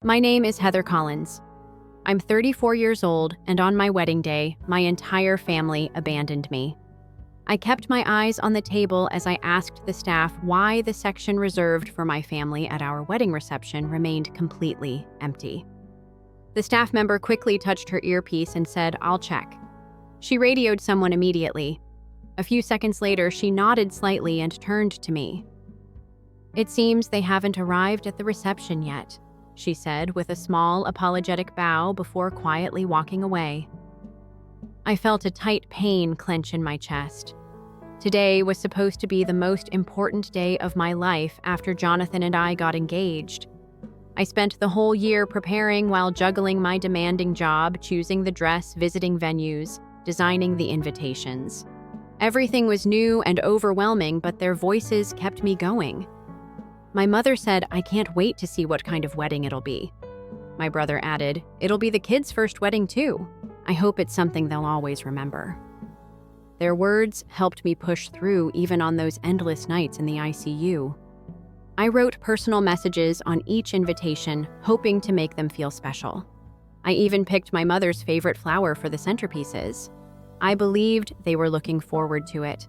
My name is Heather Collins. I'm 34 years old, and on my wedding day, my entire family abandoned me. I kept my eyes on the table as I asked the staff why the section reserved for my family at our wedding reception remained completely empty. The staff member quickly touched her earpiece and said, "I'll check." She radioed someone immediately. A few seconds later, she nodded slightly and turned to me. "It seems they haven't arrived at the reception yet," she said with a small, apologetic bow before quietly walking away. I felt a tight pain clench in my chest. Today was supposed to be the most important day of my life after Jonathan and I got engaged. I spent the whole year preparing while juggling my demanding job, choosing the dress, visiting venues, designing the invitations. Everything was new and overwhelming, but their voices kept me going. My mother said, "I can't wait to see what kind of wedding it'll be." My brother added, "It'll be the kids' first wedding too. I hope it's something they'll always remember." Their words helped me push through even on those endless nights in the ICU. I wrote personal messages on each invitation, hoping to make them feel special. I even picked my mother's favorite flower for the centerpieces. I believed they were looking forward to it.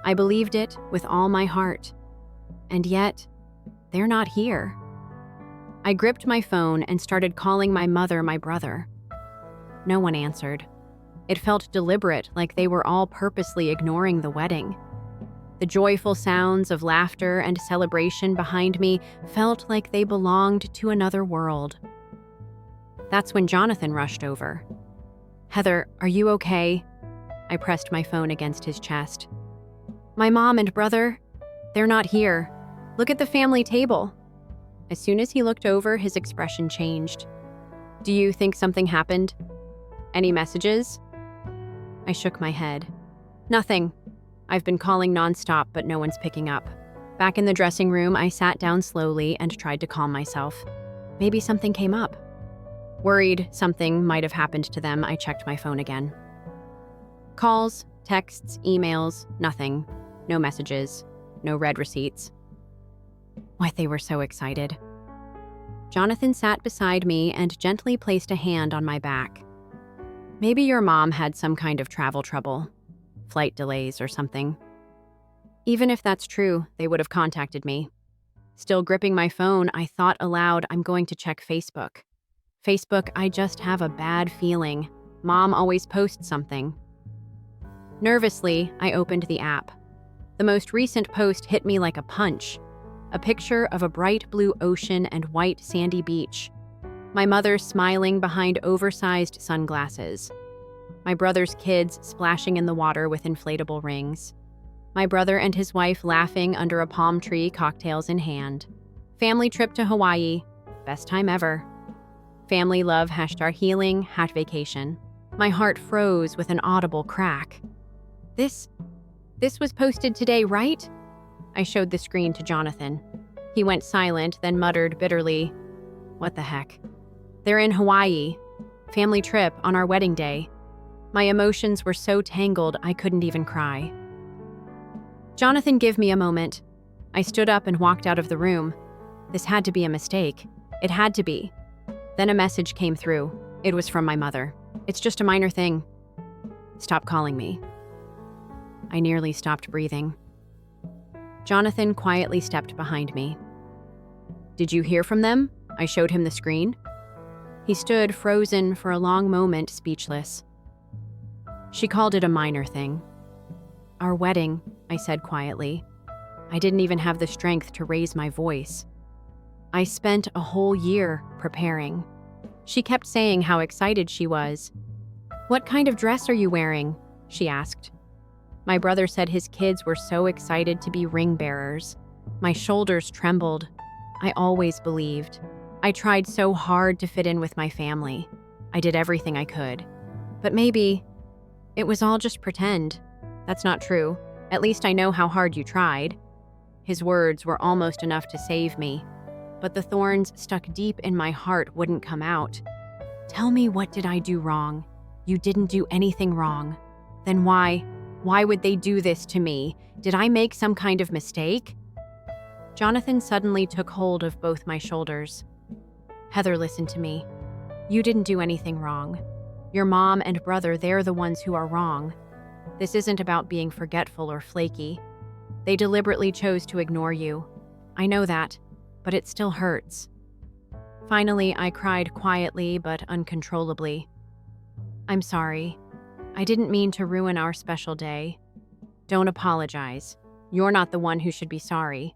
I believed it with all my heart. And yet, they're not here. I gripped my phone and started calling my mother, my brother. No one answered. It felt deliberate, like they were all purposely ignoring the wedding. The joyful sounds of laughter and celebration behind me felt like they belonged to another world. That's when Jonathan rushed over. "Heather, are you okay?" I pressed my phone against his chest. "My mom and brother, they're not here. Look at the family table." As soon as he looked over, his expression changed. "Do you think something happened? Any messages?" I shook my head. "Nothing. I've been calling nonstop, but no one's picking up." Back in the dressing room, I sat down slowly and tried to calm myself. Maybe something came up. Worried something might have happened to them, I checked my phone again. Calls, texts, emails, nothing. No messages. No read receipts. Why, they were so excited. Jonathan sat beside me and gently placed a hand on my back. "Maybe your mom had some kind of travel trouble. Flight delays or something. Even if that's true, they would have contacted me." Still gripping my phone, I thought aloud, I'm going to check Facebook. Facebook, I just have a bad feeling. Mom always posts something. Nervously, I opened the app. The most recent post hit me like a punch. A picture of a bright blue ocean and white sandy beach. My mother smiling behind oversized sunglasses. My brother's kids splashing in the water with inflatable rings. My brother and his wife laughing under a palm tree, cocktails in hand. Family trip to Hawaii. Best time ever. Family love #healing #vacation. My heart froze with an audible crack. This was posted today, right? I showed the screen to Jonathan. He went silent, then muttered bitterly, "What the heck?" "They're in Hawaii. Family trip on our wedding day." My emotions were so tangled I couldn't even cry. "Jonathan, give me a moment." I stood up and walked out of the room. This had to be a mistake. It had to be. Then a message came through. It was from my mother. "It's just a minor thing. Stop calling me." I nearly stopped breathing. Jonathan quietly stepped behind me. "Did you hear from them?" I showed him the screen. He stood frozen for a long moment, speechless. "She called it a minor thing." "Our wedding," I said quietly. I didn't even have the strength to raise my voice. "I spent a whole year preparing." She kept saying how excited she was. "What kind of dress are you wearing?" she asked. My brother said his kids were so excited to be ring bearers. My shoulders trembled. I always believed. I tried so hard to fit in with my family. I did everything I could. But maybe it was all just pretend. That's not true. At least I know how hard you tried. His words were almost enough to save me, but the thorns stuck deep in my heart wouldn't come out. "Tell me, what did I do wrong?" "You didn't do anything wrong." "Then why would they do this to me? Did I make some kind of mistake?" Jonathan suddenly took hold of both my shoulders. Heather, listen to me. You didn't do anything wrong. Your mom and brother, they're the ones who are wrong. This isn't about being forgetful or flaky. They deliberately chose to ignore you. I know that, but it still hurts. Finally, I cried quietly but uncontrollably. I'm sorry. I didn't mean to ruin our special day. Don't apologize. You're not the one who should be sorry.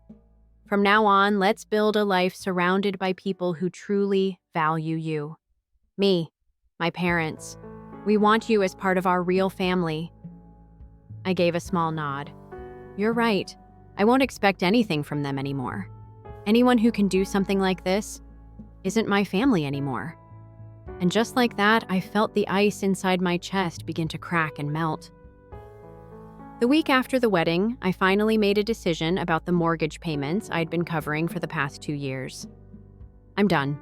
From now on, let's build a life surrounded by people who truly value you. Me, my parents. We want you as part of our real family. I gave a small nod. You're right. I won't expect anything from them anymore. Anyone who can do something like this isn't my family anymore. And just like that, I felt the ice inside my chest begin to crack and melt. The week after the wedding, I finally made a decision about the mortgage payments I'd been covering for the past 2 years. I'm done.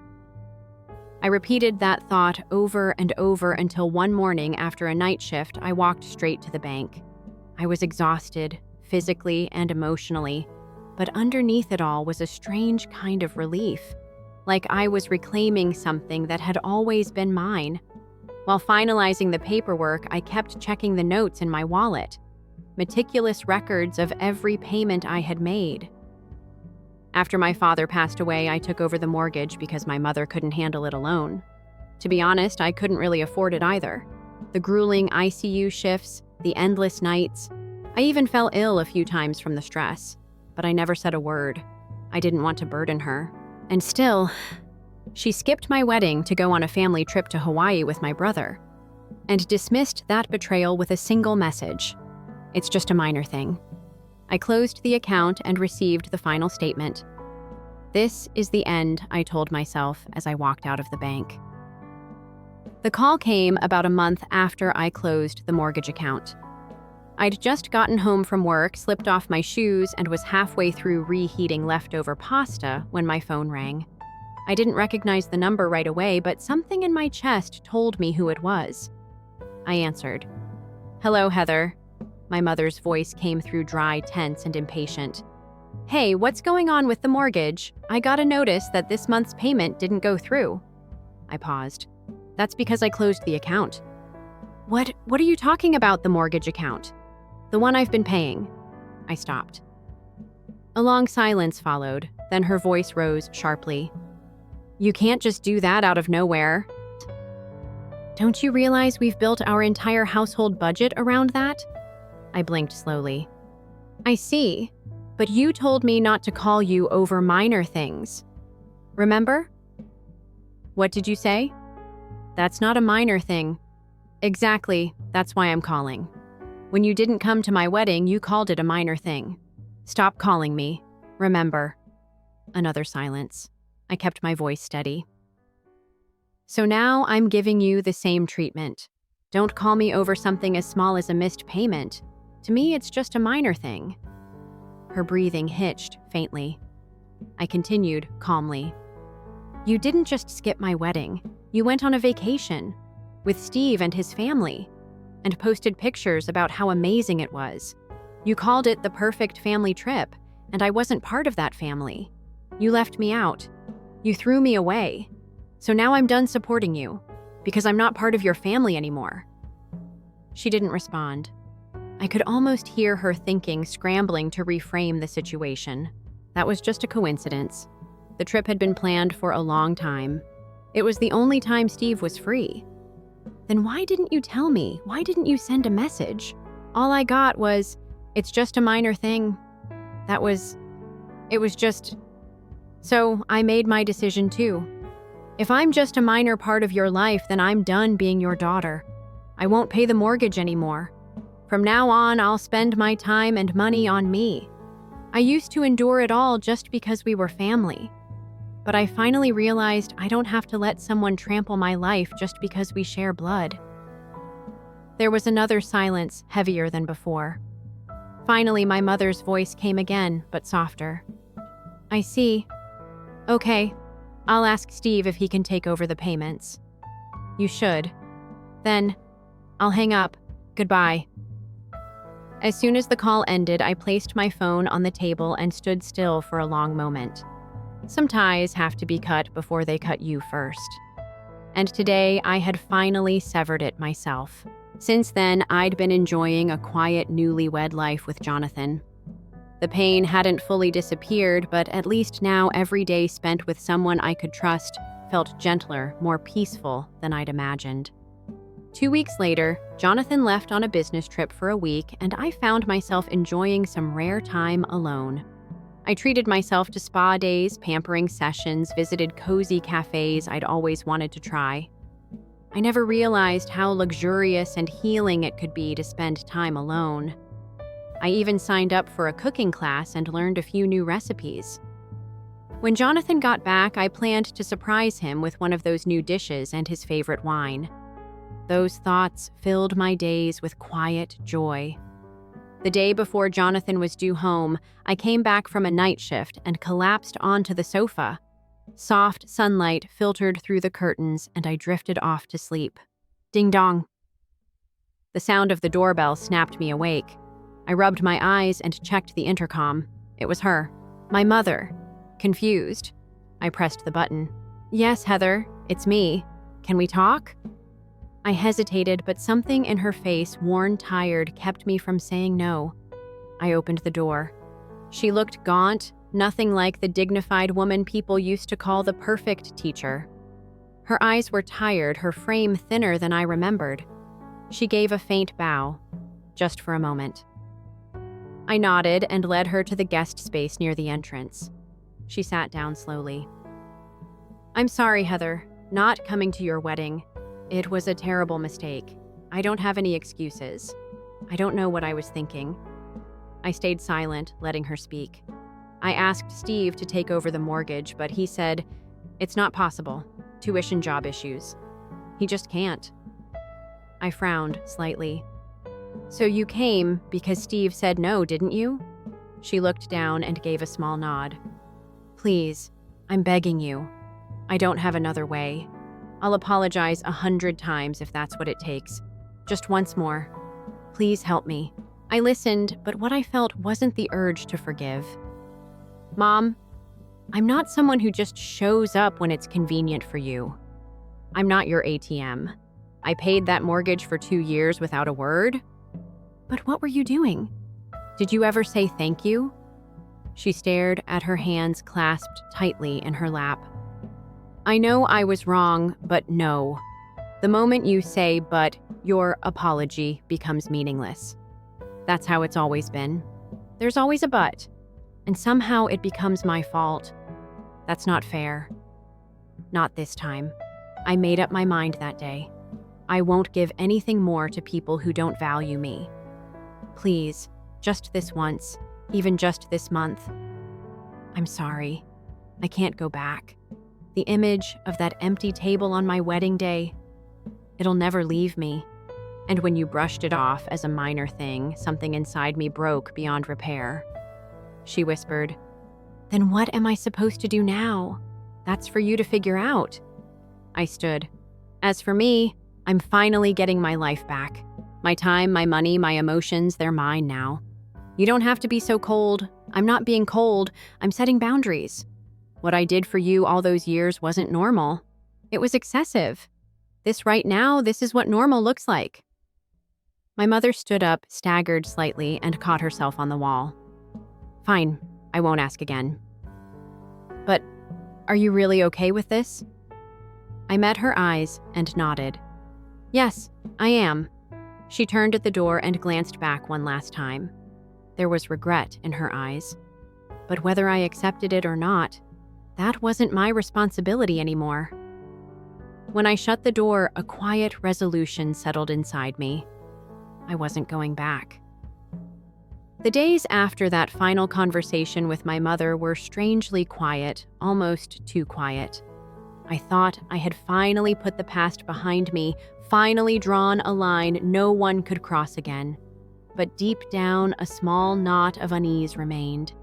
I repeated that thought over and over until one morning after a night shift, I walked straight to the bank. I was exhausted, physically and emotionally, but underneath it all was a strange kind of relief, like I was reclaiming something that had always been mine. While finalizing the paperwork, I kept checking the notes in my wallet, meticulous records of every payment I had made. After my father passed away, I took over the mortgage because my mother couldn't handle it alone. To be honest, I couldn't really afford it either. The grueling ICU shifts, the endless nights. I even fell ill a few times from the stress, but I never said a word. I didn't want to burden her. And still, she skipped my wedding to go on a family trip to Hawaii with my brother, and dismissed that betrayal with a single message. It's just a minor thing. I closed the account and received the final statement. This is the end, I told myself as I walked out of the bank. The call came about a month after I closed the mortgage account. I'd just gotten home from work, slipped off my shoes, and was halfway through reheating leftover pasta when my phone rang. I didn't recognize the number right away, but something in my chest told me who it was. I answered. Hello, Heather. My mother's voice came through dry, tense, and impatient. Hey, what's going on with the mortgage? I got a notice that this month's payment didn't go through. I paused. That's because I closed the account. What are you talking about, the mortgage account? The one I've been paying. I stopped. A long silence followed, then her voice rose sharply. You can't just do that out of nowhere. Don't you realize we've built our entire household budget around that? I blinked slowly. I see, but you told me not to call you over minor things. Remember? What did you say? That's not a minor thing. Exactly, that's why I'm calling. When you didn't come to my wedding, you called it a minor thing. Stop calling me. Remember. Another silence. I kept my voice steady. So now I'm giving you the same treatment. Don't call me over something as small as a missed payment. To me, it's just a minor thing. Her breathing hitched faintly. I continued calmly. You didn't just skip my wedding. You went on a vacation with Steve and his family and posted pictures about how amazing it was. You called it the perfect family trip, and I wasn't part of that family. You left me out. You threw me away. So now I'm done supporting you, because I'm not part of your family anymore. She didn't respond. I could almost hear her thinking, scrambling to reframe the situation. That was just a coincidence. The trip had been planned for a long time. It was the only time Steve was free. Then why didn't you tell me? Why didn't you send a message? All I got was, it's just a minor thing. It was just... So I made my decision too. If I'm just a minor part of your life, then I'm done being your daughter. I won't pay the mortgage anymore. From now on, I'll spend my time and money on me. I used to endure it all just because we were family. But I finally realized I don't have to let someone trample my life just because we share blood. There was another silence, heavier than before. Finally, my mother's voice came again, but softer. I see. Okay, I'll ask Steve if he can take over the payments. You should. Then, I'll hang up. Goodbye. As soon as the call ended, I placed my phone on the table and stood still for a long moment. Some ties have to be cut before they cut you first. And today, I had finally severed it myself. Since then, I'd been enjoying a quiet newlywed life with Jonathan. The pain hadn't fully disappeared, but at least now every day spent with someone I could trust felt gentler, more peaceful than I'd imagined. 2 weeks later, Jonathan left on a business trip for a week, and I found myself enjoying some rare time alone. I treated myself to spa days, pampering sessions, visited cozy cafes I'd always wanted to try. I never realized how luxurious and healing it could be to spend time alone. I even signed up for a cooking class and learned a few new recipes. When Jonathan got back, I planned to surprise him with one of those new dishes and his favorite wine. Those thoughts filled my days with quiet joy. The day before Jonathan was due home, I came back from a night shift and collapsed onto the sofa. Soft sunlight filtered through the curtains, and I drifted off to sleep. Ding dong. The sound of the doorbell snapped me awake. I rubbed my eyes and checked the intercom. It was her, my mother. Confused, I pressed the button. "Yes, Heather, it's me. Can we talk?" I hesitated, but something in her face, worn tired, kept me from saying no. I opened the door. She looked gaunt, nothing like the dignified woman people used to call the perfect teacher. Her eyes were tired, her frame thinner than I remembered. She gave a faint bow, just for a moment. I nodded and led her to the guest space near the entrance. She sat down slowly. "I'm sorry, Heather, not coming to your wedding. It was a terrible mistake. I don't have any excuses. I don't know what I was thinking." I stayed silent, letting her speak. I asked Steve to take over the mortgage, but he said, "It's not possible. Tuition job issues. He just can't." I frowned slightly. "So you came because Steve said no, didn't you?" She looked down and gave a small nod. "Please, I'm begging you. I don't have another way. I'll apologize 100 times if that's what it takes. Just once more. Please help me." I listened, but what I felt wasn't the urge to forgive. "Mom, I'm not someone who just shows up when it's convenient for you. I'm not your ATM. I paid that mortgage for 2 years without a word." "But what were you doing? Did you ever say thank you?" She stared at her hands clasped tightly in her lap. "I know I was wrong, but no. The moment you say but, your apology becomes meaningless. That's how it's always been. There's always a but. And somehow it becomes my fault. That's not fair. Not this time. I made up my mind that day. I won't give anything more to people who don't value me. Please, just this once, even just this month. I'm sorry. I can't go back. The image of that empty table on my wedding day, it'll never leave me. And when you brushed it off as a minor thing, something inside me broke beyond repair." She whispered, "Then what am I supposed to do now? That's for you to figure out." I stood. "As for me, I'm finally getting my life back. My time, my money, my emotions, they're mine now. You don't have to be so cold. I'm not being cold. I'm setting boundaries. What I did for you all those years wasn't normal. It was excessive. This right now, this is what normal looks like." My mother stood up, staggered slightly, and caught herself on the wall. "Fine, I won't ask again. But are you really okay with this?" I met her eyes and nodded. "Yes, I am." She turned at the door and glanced back one last time. There was regret in her eyes. But whether I accepted it or not, that wasn't my responsibility anymore. When I shut the door, a quiet resolution settled inside me. I wasn't going back. The days after that final conversation with my mother were strangely quiet, almost too quiet. I thought I had finally put the past behind me, finally drawn a line no one could cross again. But deep down, a small knot of unease remained.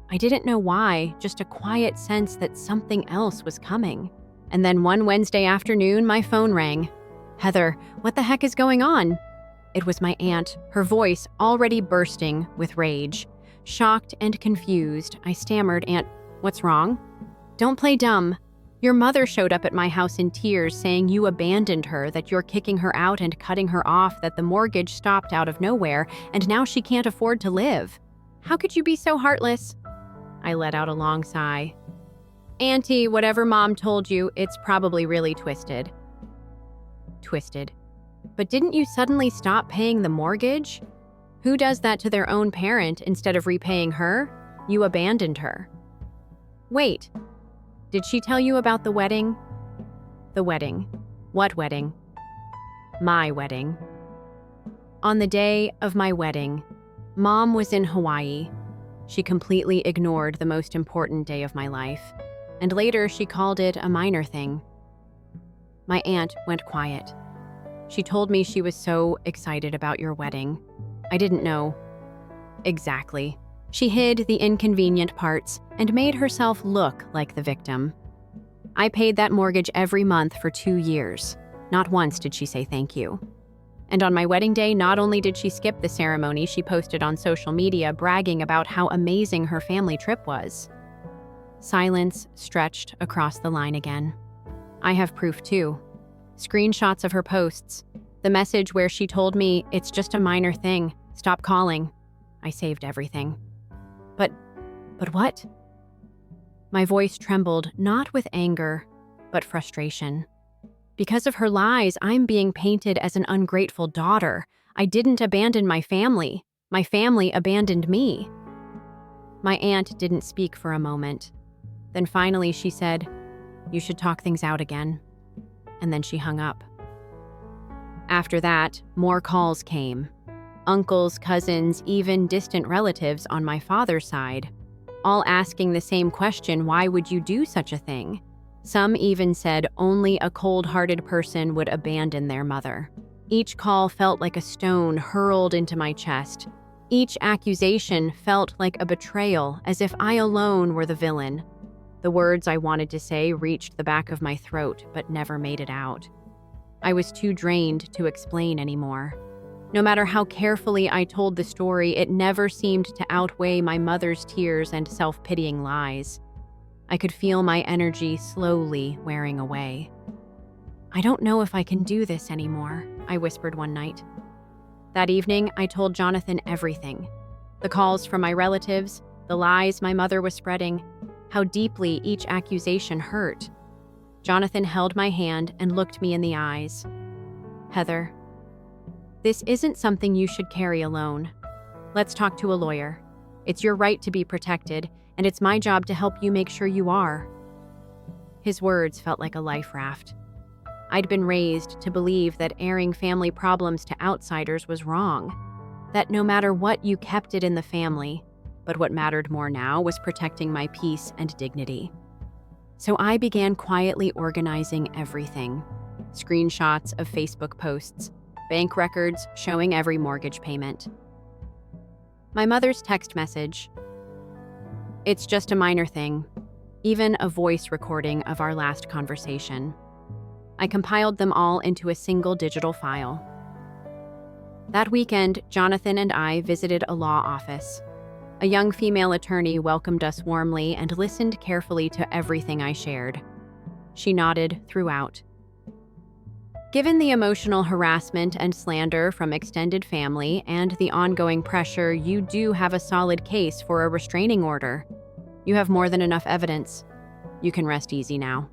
I didn't know why, just a quiet sense that something else was coming. And then one Wednesday afternoon, my phone rang. "Heather, what the heck is going on?" It was my aunt, her voice already bursting with rage. Shocked and confused, I stammered, "Aunt, what's wrong?" Don't play dumb. Your mother showed up at my house in tears saying you abandoned her, that you're kicking her out and cutting her off, that the mortgage stopped out of nowhere, and now she can't afford to live. How could you be so heartless? I let out a long sigh. Auntie, whatever Mom told you, it's probably really twisted. Twisted. But didn't you suddenly stop paying the mortgage? Who does that to their own parent instead of repaying her? You abandoned her. Wait. Did she tell you about the wedding? The wedding. What wedding? My wedding. On the day of my wedding, Mom was in Hawaii. She completely ignored the most important day of my life, and later she called it a minor thing. My aunt went quiet. She told me she was so excited about your wedding. I didn't know. Exactly. She hid the inconvenient parts and made herself look like the victim. I paid that mortgage every month for 2 years. Not once did she say thank you. And on my wedding day, not only did she skip the ceremony, she posted on social media bragging about how amazing her family trip was. Silence stretched across the line again. I have proof too. Screenshots of her posts. The message where she told me, "It's just a minor thing. Stop calling." I saved everything. But what? My voice trembled, not with anger, but frustration. Because of her lies, I'm being painted as an ungrateful daughter. I didn't abandon my family. My family abandoned me. My aunt didn't speak for a moment. Then finally she said, "You should talk things out again." And then she hung up. After that, more calls came. Uncles, cousins, even distant relatives on my father's side, all asking the same question, why would you do such a thing? Some even said only a cold-hearted person would abandon their mother. Each call felt like a stone hurled into my chest. Each accusation felt like a betrayal, as if I alone were the villain. The words I wanted to say reached the back of my throat, but never made it out. I was too drained to explain anymore. No matter how carefully I told the story, it never seemed to outweigh my mother's tears and self-pitying lies. I could feel my energy slowly wearing away. "I don't know if I can do this anymore," I whispered one night. That evening, I told Jonathan everything. The calls from my relatives, the lies my mother was spreading, how deeply each accusation hurt. Jonathan held my hand and looked me in the eyes. "Heather, this isn't something you should carry alone. Let's talk to a lawyer. It's your right to be protected, and it's my job to help you make sure you are." His words felt like a life raft. I'd been raised to believe that airing family problems to outsiders was wrong, that no matter what, you kept it in the family, but what mattered more now was protecting my peace and dignity. So I began quietly organizing everything. Screenshots of Facebook posts, bank records showing every mortgage payment. My mother's text message. "It's just a minor thing." Even a voice recording of our last conversation. I compiled them all into a single digital file. That weekend, Jonathan and I visited a law office. A young female attorney welcomed us warmly and listened carefully to everything I shared. She nodded throughout. "Given the emotional harassment and slander from extended family and the ongoing pressure, you do have a solid case for a restraining order. You have more than enough evidence. You can rest easy now."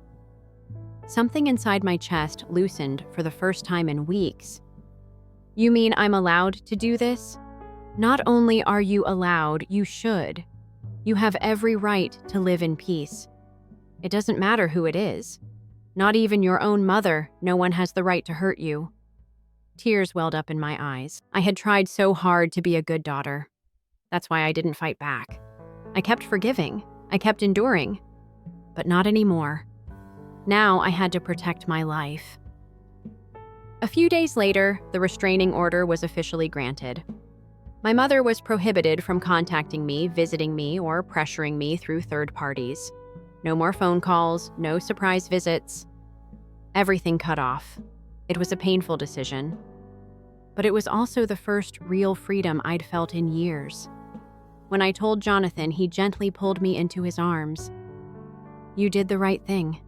Something inside my chest loosened for the first time in weeks. "You mean I'm allowed to do this?" "Not only are you allowed, you should. You have every right to live in peace. It doesn't matter who it is. Not even your own mother, no one has the right to hurt you." Tears welled up in my eyes. I had tried so hard to be a good daughter. That's why I didn't fight back. I kept forgiving. I kept enduring. But not anymore. Now I had to protect my life. A few days later, the restraining order was officially granted. My mother was prohibited from contacting me, visiting me, or pressuring me through third parties. No more phone calls, no surprise visits. Everything cut off. It was a painful decision. But it was also the first real freedom I'd felt in years. When I told Jonathan, he gently pulled me into his arms. You did the right thing."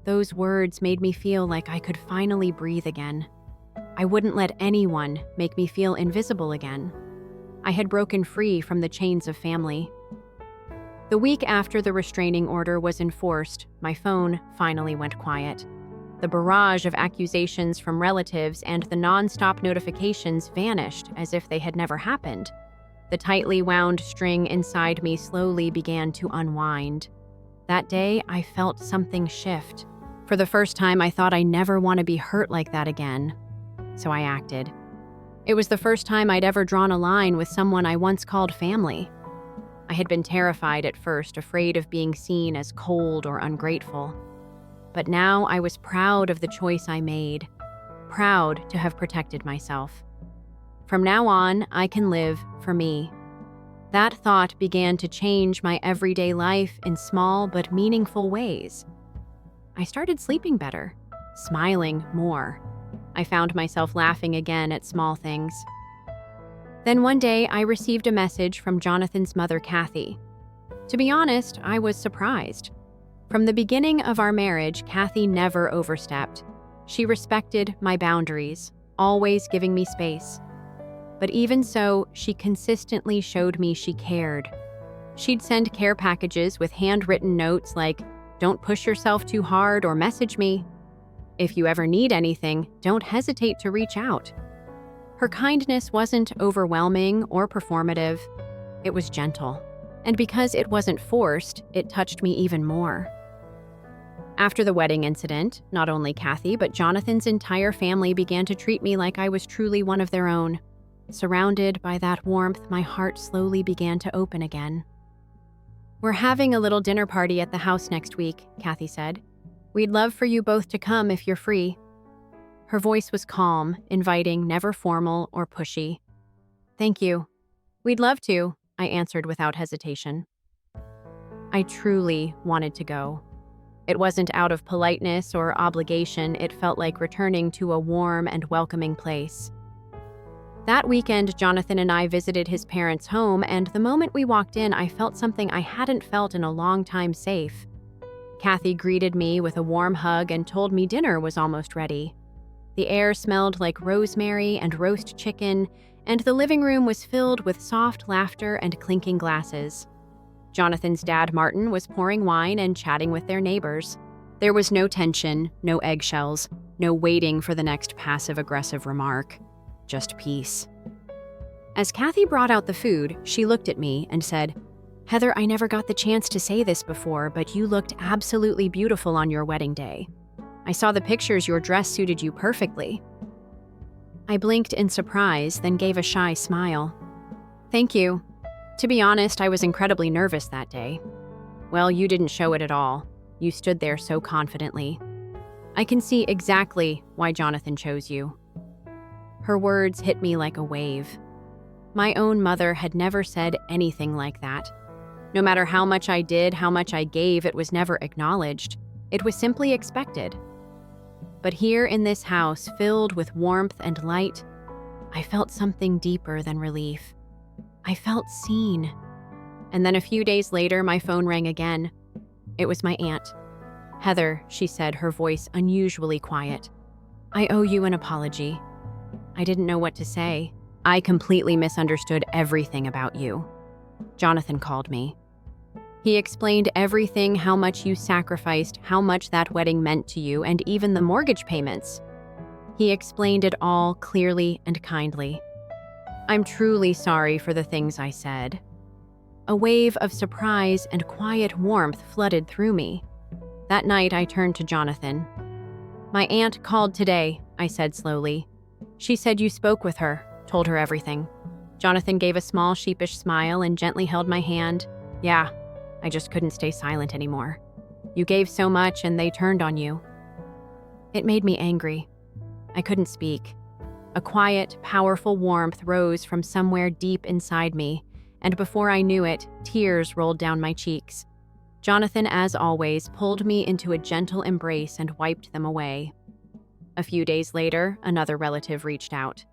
Those words made me feel like I could finally breathe again. I wouldn't let anyone make me feel invisible again. I had broken free from the chains of family. The week after the restraining order was enforced, my phone finally went quiet. The barrage of accusations from relatives and the nonstop notifications vanished as if they had never happened. The tightly wound string inside me slowly began to unwind. That day, I felt something shift. For the first time, I thought I never want to be hurt like that again. So I acted. It was the first time I'd ever drawn a line with someone I once called family. I had been terrified at first, afraid of being seen as cold or ungrateful. But now I was proud of the choice I made, proud to have protected myself. From now on, I can live for me. That thought began to change my everyday life in small but meaningful ways. I started sleeping better, smiling more. I found myself laughing again at small things. Then one day, I received a message from Jonathan's mother, Kathy. To be honest, I was surprised. From the beginning of our marriage, Kathy never overstepped. She respected my boundaries, always giving me space. But even so, she consistently showed me she cared. She'd send care packages with handwritten notes like, "Don't push yourself too hard," or "Message me. If you ever need anything, don't hesitate to reach out." Her kindness wasn't overwhelming or performative. It was gentle. And because it wasn't forced, it touched me even more. After the wedding incident, not only Kathy, but Jonathan's entire family began to treat me like I was truly one of their own. Surrounded by that warmth, my heart slowly began to open again. "We're having a little dinner party at the house next week," Kathy said. "We'd love for you both to come if you're free." Her voice was calm, inviting, never formal or pushy. "Thank you. We'd love to," I answered without hesitation. I truly wanted to go. It wasn't out of politeness or obligation, it felt like returning to a warm and welcoming place. That weekend, Jonathan and I visited his parents' home, and the moment we walked in, I felt something I hadn't felt in a long time: safe. Kathy greeted me with a warm hug and told me dinner was almost ready. The air smelled like rosemary and roast chicken, and the living room was filled with soft laughter and clinking glasses. Jonathan's dad, Martin, was pouring wine and chatting with their neighbors. There was no tension, no eggshells, no waiting for the next passive-aggressive remark. Just peace. As Kathy brought out the food, she looked at me and said, "Heather, I never got the chance to say this before, but you looked absolutely beautiful on your wedding day. I saw the pictures, your dress suited you perfectly." I blinked in surprise, then gave a shy smile. "Thank you. To be honest, I was incredibly nervous that day." "Well, you didn't show it at all. You stood there so confidently. I can see exactly why Jonathan chose you." Her words hit me like a wave. My own mother had never said anything like that. No matter how much I did, how much I gave, it was never acknowledged. It was simply expected. But here in this house, filled with warmth and light, I felt something deeper than relief. I felt seen. And then a few days later, my phone rang again. It was my aunt. "Heather," she said, her voice unusually quiet. "I owe you an apology." I didn't know what to say. "I completely misunderstood everything about you." Jonathan called me. He explained everything, how much you sacrificed, how much that wedding meant to you, and even the mortgage payments. He explained it all clearly and kindly. "I'm truly sorry for the things I said." A wave of surprise and quiet warmth flooded through me. That night, I turned to Jonathan. "My aunt called today," I said slowly. "She said you spoke with her, told her everything." Jonathan gave a small, sheepish smile and gently held my hand. "Yeah, I just couldn't stay silent anymore. You gave so much and they turned on you." It made me angry. I couldn't speak. A quiet, powerful warmth rose from somewhere deep inside me, and before I knew it, tears rolled down my cheeks. Jonathan, as always, pulled me into a gentle embrace and wiped them away. A few days later, another relative reached out.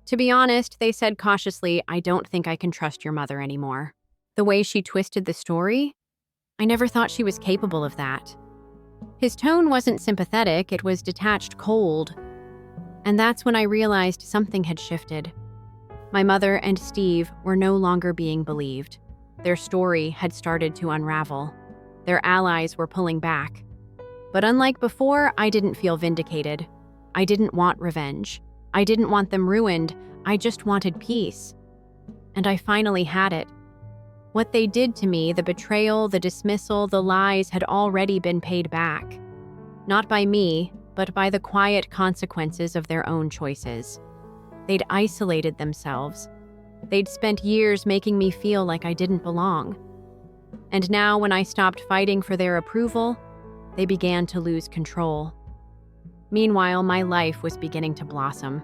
"To be honest," they said cautiously, "I don't think I can trust your mother anymore." The way she twisted the story, I never thought she was capable of that. His tone wasn't sympathetic, it was detached cold. And that's when I realized something had shifted. My mother and Steve were no longer being believed. Their story had started to unravel. Their allies were pulling back. But unlike before, I didn't feel vindicated. I didn't want revenge. I didn't want them ruined. I just wanted peace. And I finally had it. What they did to me, the betrayal, the dismissal, the lies, had already been paid back. Not by me, but by the quiet consequences of their own choices. They'd isolated themselves. They'd spent years making me feel like I didn't belong. And now, when I stopped fighting for their approval, they began to lose control. Meanwhile, my life was beginning to blossom.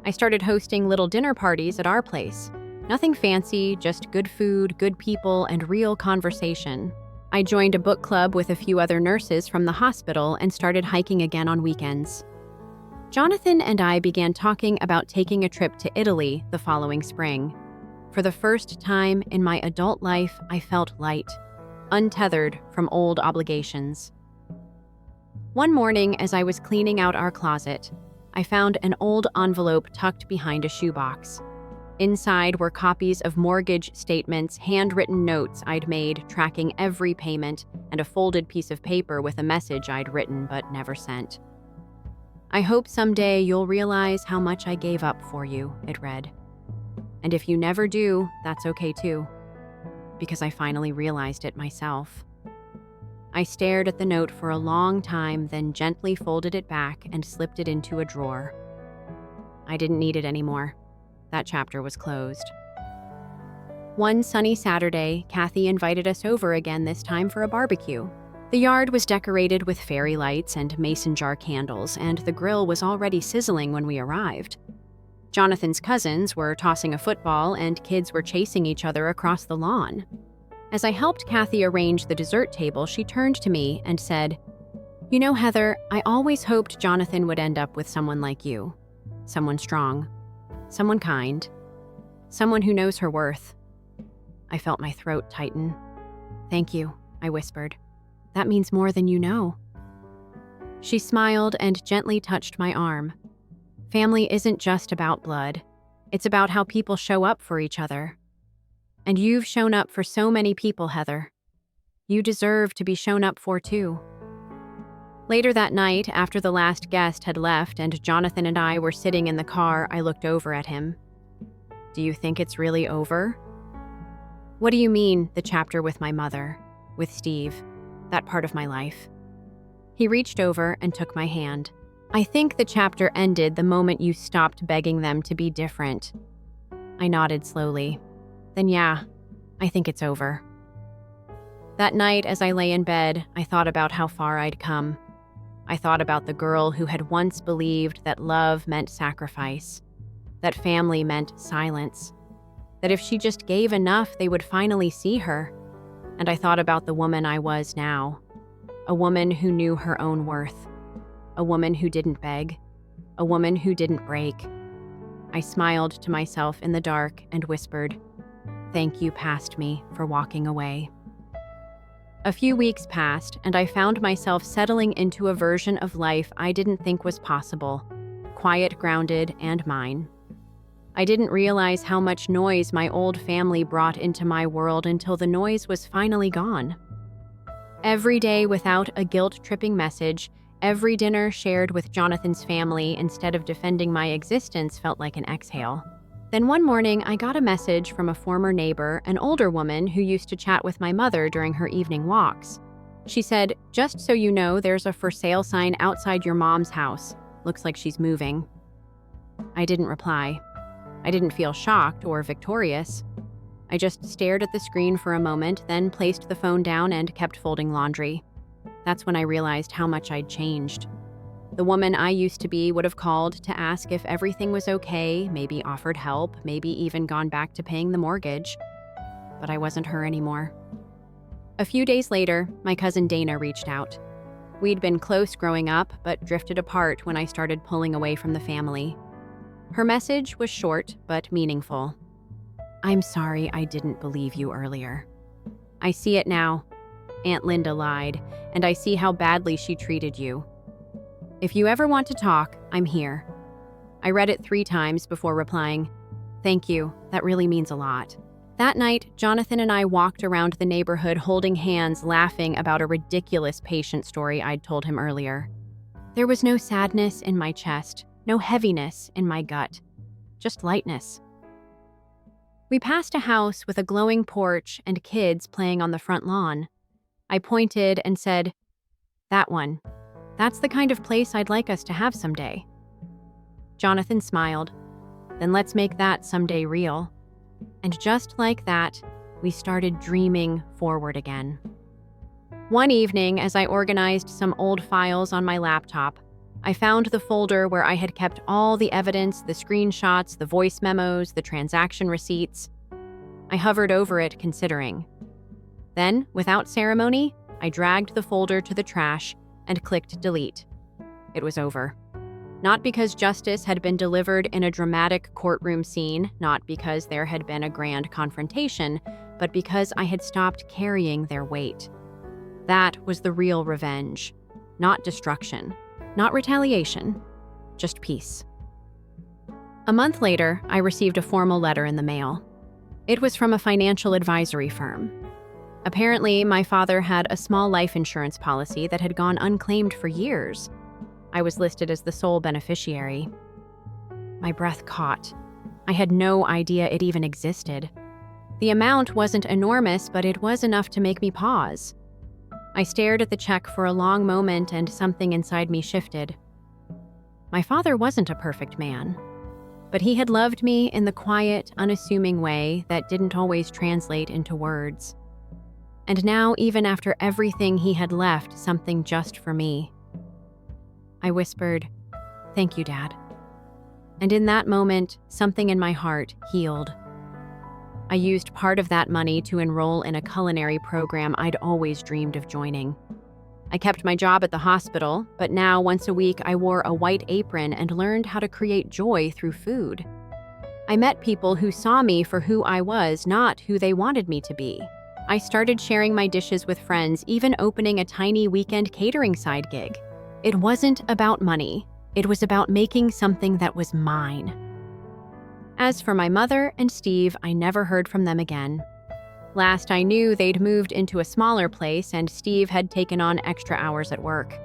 I started hosting little dinner parties at our place. Nothing fancy, just good food, good people, and real conversation. I joined a book club with a few other nurses from the hospital and started hiking again on weekends. Jonathan and I began talking about taking a trip to Italy the following spring. For the first time in my adult life, I felt light, untethered from old obligations. One morning, as I was cleaning out our closet, I found an old envelope tucked behind a shoebox. Inside were copies of mortgage statements, handwritten notes I'd made tracking every payment, and a folded piece of paper with a message I'd written but never sent. "I hope someday you'll realize how much I gave up for you," it read. "And if you never do, that's okay too." Because I finally realized it myself. I stared at the note for a long time, then gently folded it back and slipped it into a drawer. I didn't need it anymore. That chapter was closed. One sunny Saturday, Kathy invited us over again, this time for a barbecue. The yard was decorated with fairy lights and mason jar candles, and the grill was already sizzling when we arrived. Jonathan's cousins were tossing a football, and kids were chasing each other across the lawn. As I helped Kathy arrange the dessert table, she turned to me and said, "You know, Heather, I always hoped Jonathan would end up with someone like you. Someone strong. Someone kind. Someone who knows her worth." I felt my throat tighten. "Thank you," I whispered. "That means more than you know." She smiled and gently touched my arm. "Family isn't just about blood. It's about how people show up for each other. And you've shown up for so many people, Heather. You deserve to be shown up for too." Later that night, after the last guest had left and Jonathan and I were sitting in the car, I looked over at him. "Do you think it's really over?" "What do you mean, the chapter with my mother, with Steve, that part of my life?" He reached over and took my hand. "I think the chapter ended the moment you stopped begging them to be different." I nodded slowly. "Then yeah, I think it's over." That night, as I lay in bed, I thought about how far I'd come. I thought about the girl who had once believed that love meant sacrifice, that family meant silence, that if she just gave enough, they would finally see her. And I thought about the woman I was now, a woman who knew her own worth, a woman who didn't beg, a woman who didn't break. I smiled to myself in the dark and whispered, "Thank you, past me, for walking away." A few weeks passed, and I found myself settling into a version of life I didn't think was possible, quiet, grounded, and mine. I didn't realize how much noise my old family brought into my world until the noise was finally gone. Every day without a guilt-tripping message, every dinner shared with Jonathan's family instead of defending my existence felt like an exhale. Then one morning, I got a message from a former neighbor, an older woman who used to chat with my mother during her evening walks. She said, "Just so you know, there's a for sale sign outside your mom's house. Looks like she's moving." I didn't reply. I didn't feel shocked or victorious. I just stared at the screen for a moment, then placed the phone down and kept folding laundry. That's when I realized how much I'd changed. The woman I used to be would have called to ask if everything was okay, maybe offered help, maybe even gone back to paying the mortgage. But I wasn't her anymore. A few days later, my cousin Dana reached out. We'd been close growing up, but drifted apart when I started pulling away from the family. Her message was short, but meaningful. "I'm sorry I didn't believe you earlier. I see it now. Aunt Linda lied, and I see how badly she treated you. If you ever want to talk, I'm here." I read it 3 times before replying, "Thank you, that really means a lot." That night, Jonathan and I walked around the neighborhood holding hands, laughing about a ridiculous patient story I'd told him earlier. There was no sadness in my chest, no heaviness in my gut, just lightness. We passed a house with a glowing porch and kids playing on the front lawn. I pointed and said, "That one. That's the kind of place I'd like us to have someday." Jonathan smiled. "Then let's make that someday real." And just like that, we started dreaming forward again. One evening, as I organized some old files on my laptop, I found the folder where I had kept all the evidence, the screenshots, the voice memos, the transaction receipts. I hovered over it, considering. Then, without ceremony, I dragged the folder to the trash and clicked delete. It was over. Not because justice had been delivered in a dramatic courtroom scene, not because there had been a grand confrontation, but because I had stopped carrying their weight. That was the real revenge. Not destruction. Not retaliation. Just peace. A month later, I received a formal letter in the mail. It was from a financial advisory firm. Apparently, my father had a small life insurance policy that had gone unclaimed for years. I was listed as the sole beneficiary. My breath caught. I had no idea it even existed. The amount wasn't enormous, but it was enough to make me pause. I stared at the check for a long moment, and something inside me shifted. My father wasn't a perfect man, but he had loved me in the quiet, unassuming way that didn't always translate into words. And now, even after everything, he had left something just for me. I whispered, "Thank you, Dad." And in that moment, something in my heart healed. I used part of that money to enroll in a culinary program I'd always dreamed of joining. I kept my job at the hospital, but now once a week I wore a white apron and learned how to create joy through food. I met people who saw me for who I was, not who they wanted me to be. I started sharing my dishes with friends, even opening a tiny weekend catering side gig. It wasn't about money. It was about making something that was mine. As for my mother and Steve, I never heard from them again. Last I knew, they'd moved into a smaller place, and Steve had taken on extra hours at work.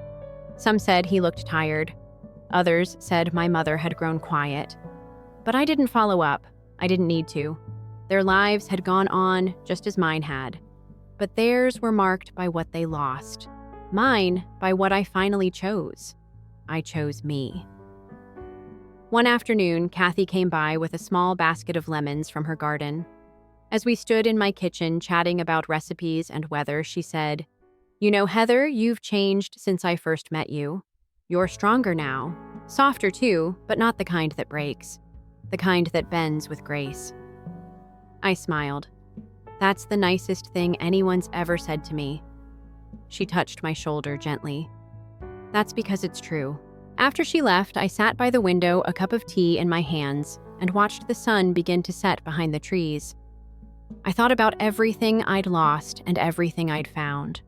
Some said he looked tired. Others said my mother had grown quiet. But I didn't follow up. I didn't need to. Their lives had gone on just as mine had. But theirs were marked by what they lost. Mine by what I finally chose. I chose me. One afternoon, Kathy came by with a small basket of lemons from her garden. As we stood in my kitchen chatting about recipes and weather, she said, "You know, Heather, you've changed since I first met you. You're stronger now. Softer too, but not the kind that breaks. The kind that bends with grace." I smiled. That's the nicest thing anyone's ever said to me. She touched my shoulder gently. That's because it's true. After she left, I sat by the window, a cup of tea in my hands, and watched the sun begin to set behind the trees. I thought about everything I'd lost and everything I'd found.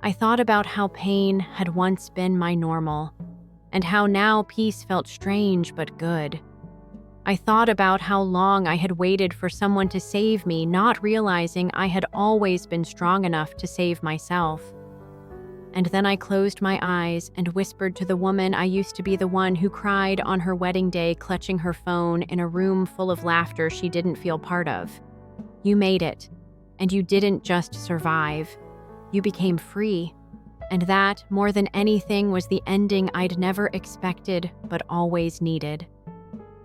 I thought about how pain had once been my normal, and how now peace felt strange but good. I thought about how long I had waited for someone to save me, not realizing I had always been strong enough to save myself. And then I closed my eyes and whispered to the woman I used to be, the one who cried on her wedding day, clutching her phone in a room full of laughter she didn't feel part of. You made it, and you didn't just survive. You became free. And that, more than anything, was the ending I'd never expected but always needed.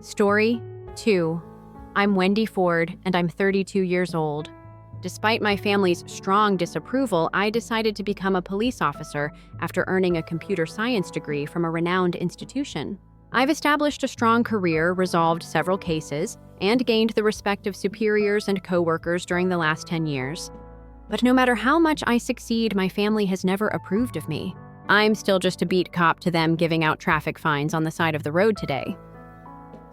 Story 2. I'm Wendy Ford, and I'm 32 years old. Despite my family's strong disapproval, I decided to become a police officer after earning a computer science degree from a renowned institution. I've established a strong career, resolved several cases, and gained the respect of superiors and coworkers during the last 10 years. But no matter how much I succeed, my family has never approved of me. I'm still just a beat cop to them, giving out traffic fines on the side of the road today.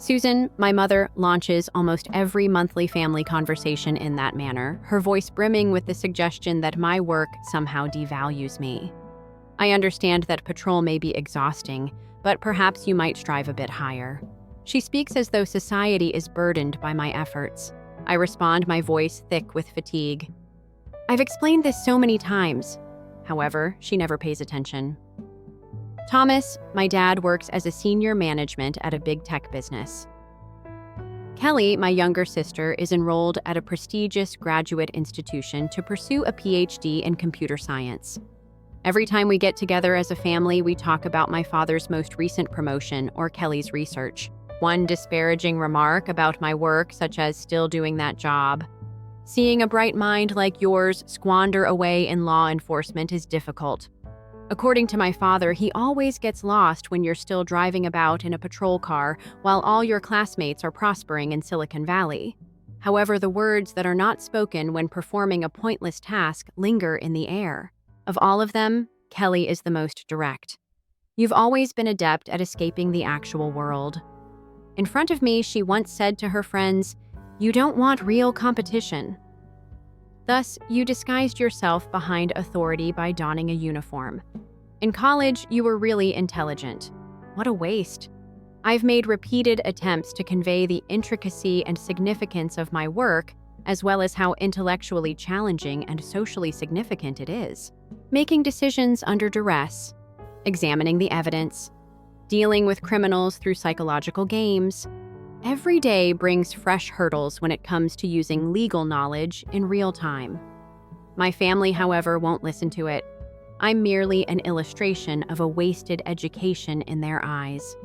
Susan, my mother, launches almost every monthly family conversation in that manner, her voice brimming with the suggestion that my work somehow devalues me. I understand that patrol may be exhausting, but perhaps you might strive a bit higher. She speaks as though society is burdened by my efforts. I respond, my voice thick with fatigue. I've explained this so many times. However, she never pays attention. Thomas, my dad, works as a senior management at a big tech business. Kelly, my younger sister, is enrolled at a prestigious graduate institution to pursue a PhD in computer science. Every time we get together as a family, we talk about my father's most recent promotion or Kelly's research. One disparaging remark about my work, such as still doing that job. Seeing a bright mind like yours squander away in law enforcement is difficult. According to my father, he always gets lost when you're still driving about in a patrol car while all your classmates are prospering in Silicon Valley. However, the words that are not spoken when performing a pointless task linger in the air. Of all of them, Kelly is the most direct. You've always been adept at escaping the actual world. In front of me, she once said to her friends, "You don't want real competition." Thus, you disguised yourself behind authority by donning a uniform. In college, you were really intelligent. What a waste. I've made repeated attempts to convey the intricacy and significance of my work, as well as how intellectually challenging and socially significant it is. Making decisions under duress, examining the evidence, dealing with criminals through psychological games. Every day brings fresh hurdles when it comes to using legal knowledge in real time. My family, however, won't listen to it. I'm merely an illustration of a wasted education in their eyes.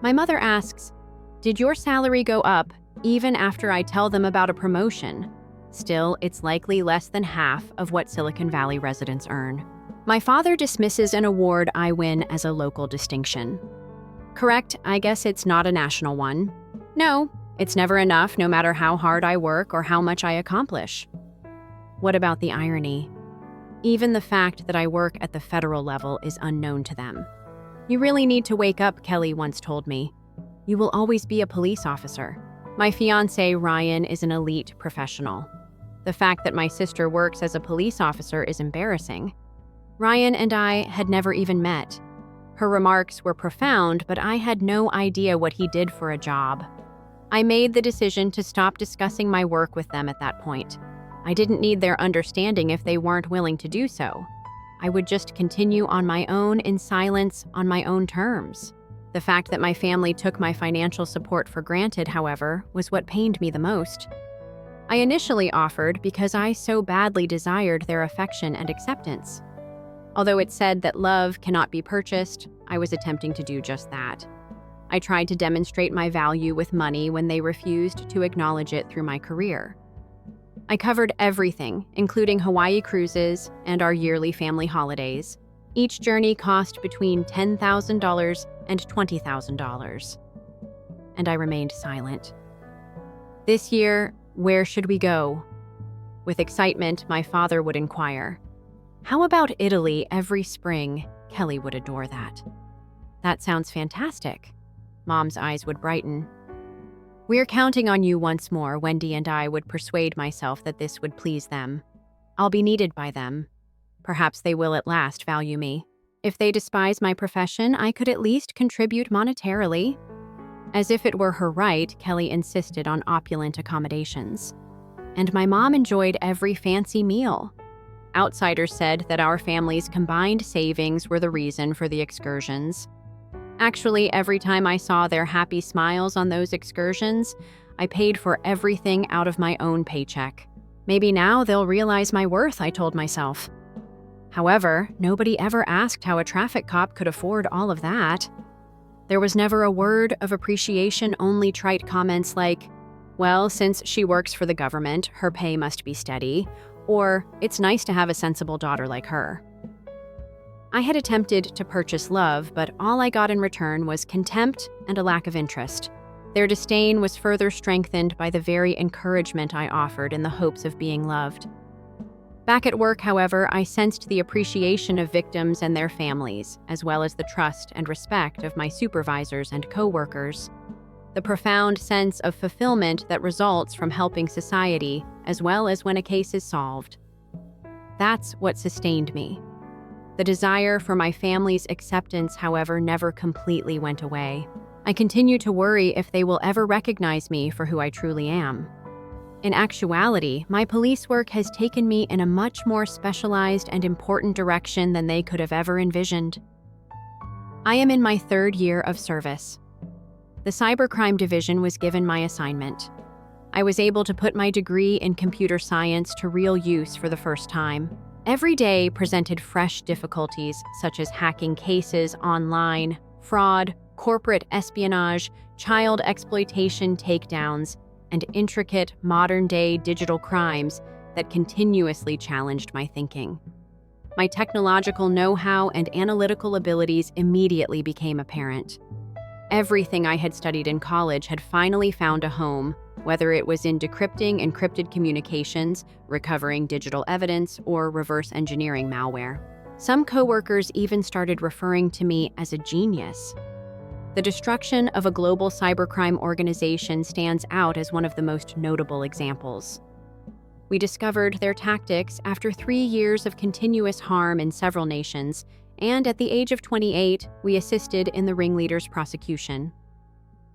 My mother asks, "Did your salary go up even after I tell them about a promotion?" Still, it's likely less than half of what Silicon Valley residents earn. My father dismisses an award I win as a local distinction. Correct, I guess it's not a national one. No, it's never enough no matter how hard I work or how much I accomplish. What about the irony? Even the fact that I work at the federal level is unknown to them. "You really need to wake up," Kelly once told me. "You will always be a police officer." My fiancé, Ryan, is an elite professional. The fact that my sister works as a police officer is embarrassing. Ryan and I had never even met. Her remarks were profound, but I had no idea what he did for a job. I made the decision to stop discussing my work with them at that point. I didn't need their understanding if they weren't willing to do so. I would just continue on my own in silence on my own terms. The fact that my family took my financial support for granted, however, was what pained me the most. I initially offered because I so badly desired their affection and acceptance. Although it said that love cannot be purchased, I was attempting to do just that. I tried to demonstrate my value with money when they refused to acknowledge it through my career. I covered everything, including Hawaii cruises and our yearly family holidays. Each journey cost between $10,000 and $20,000. And I remained silent. "This year, where should we go?" With excitement, my father would inquire. "How about Italy every spring?" Kelly would adore that. "That sounds fantastic." Mom's eyes would brighten. "We're counting on you once more," Wendy and I would persuade myself that this would please them. "I'll be needed by them. Perhaps they will at last value me. If they despise my profession, I could at least contribute monetarily." As if it were her right, Kelly insisted on opulent accommodations. And my mom enjoyed every fancy meal. Outsiders said that our family's combined savings were the reason for the excursions. Actually, every time I saw their happy smiles on those excursions, I paid for everything out of my own paycheck. Maybe now they'll realize my worth, I told myself. However, nobody ever asked how a traffic cop could afford all of that. There was never a word of appreciation, only trite comments like, "Well, since she works for the government, her pay must be steady," or "It's nice to have a sensible daughter like her." I had attempted to purchase love, but all I got in return was contempt and a lack of interest. Their disdain was further strengthened by the very encouragement I offered in the hopes of being loved. Back at work, however, I sensed the appreciation of victims and their families, as well as the trust and respect of my supervisors and coworkers. The profound sense of fulfillment that results from helping society, as well as when a case is solved. That's what sustained me. The desire for my family's acceptance, however, never completely went away. I continue to worry if they will ever recognize me for who I truly am. In actuality, my police work has taken me in a much more specialized and important direction than they could have ever envisioned. I am in my 3rd year of service. The Cybercrime Division was given my assignment. I was able to put my degree in computer science to real use for the first time. Every day presented fresh difficulties, such as hacking cases online, fraud, corporate espionage, child exploitation takedowns, and intricate modern-day digital crimes that continuously challenged my thinking. My technological know-how and analytical abilities immediately became apparent. Everything I had studied in college had finally found a home, whether it was in decrypting encrypted communications, recovering digital evidence, or reverse engineering malware. Some coworkers even started referring to me as a genius. The destruction of a global cybercrime organization stands out as one of the most notable examples. We discovered their tactics after 3 years of continuous harm in several nations, and at the age of 28, we assisted in the ringleader's prosecution.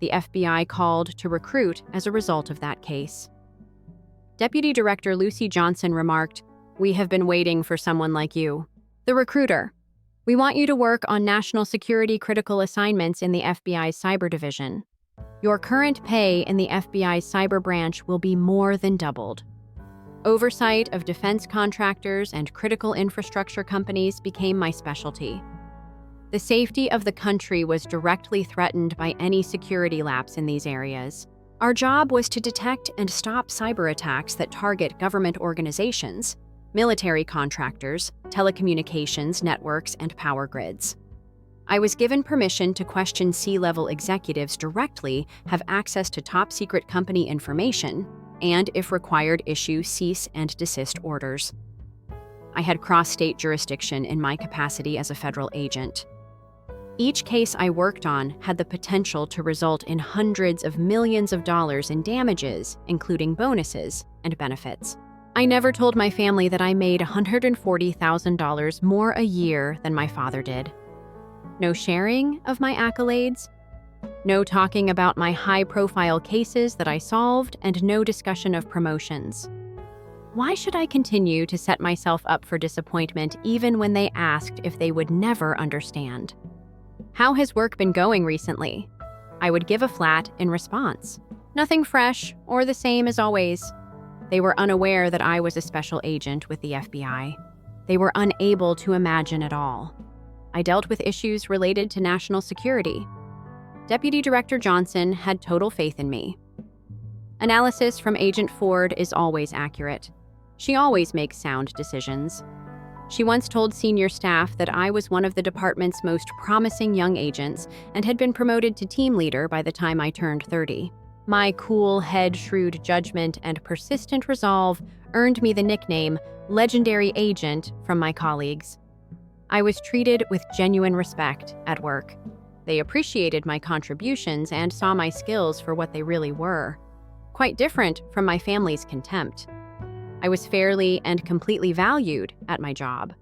The FBI called to recruit as a result of that case. Deputy Director Lucy Johnson remarked, "We have been waiting for someone like you. The recruiter. We want you to work on national security critical assignments in the FBI's cyber division. Your current pay in the FBI's cyber branch will be more than doubled." Oversight of defense contractors and critical infrastructure companies became my specialty. The safety of the country was directly threatened by any security lapse in these areas. Our job was to detect and stop cyber attacks that target government organizations, military contractors, telecommunications networks, and power grids. I was given permission to question C-level executives directly, have access to top-secret company information, and, if required, issue cease and desist orders. I had cross-state jurisdiction in my capacity as a federal agent. Each case I worked on had the potential to result in hundreds of millions of dollars in damages, including bonuses and benefits. I never told my family that I made $140,000 more a year than my father did. No sharing of my accolades, no talking about my high-profile cases that I solved, and no discussion of promotions. Why should I continue to set myself up for disappointment even when they asked if they would never understand? "How has work been going recently?" I would give a flat in response. "Nothing fresh or the same as always." They were unaware that I was a special agent with the FBI. They were unable to imagine at all. I dealt with issues related to national security. Deputy Director Johnson had total faith in me. Analysis from Agent Ford is always accurate. She always makes sound decisions. She once told senior staff that I was one of the department's most promising young agents and had been promoted to team leader by the time I turned 30. My cool head, shrewd judgment, and persistent resolve earned me the nickname Legendary Agent from my colleagues. I was treated with genuine respect at work. They appreciated my contributions and saw my skills for what they really were, quite different from my family's contempt. I was fairly and completely valued at my job.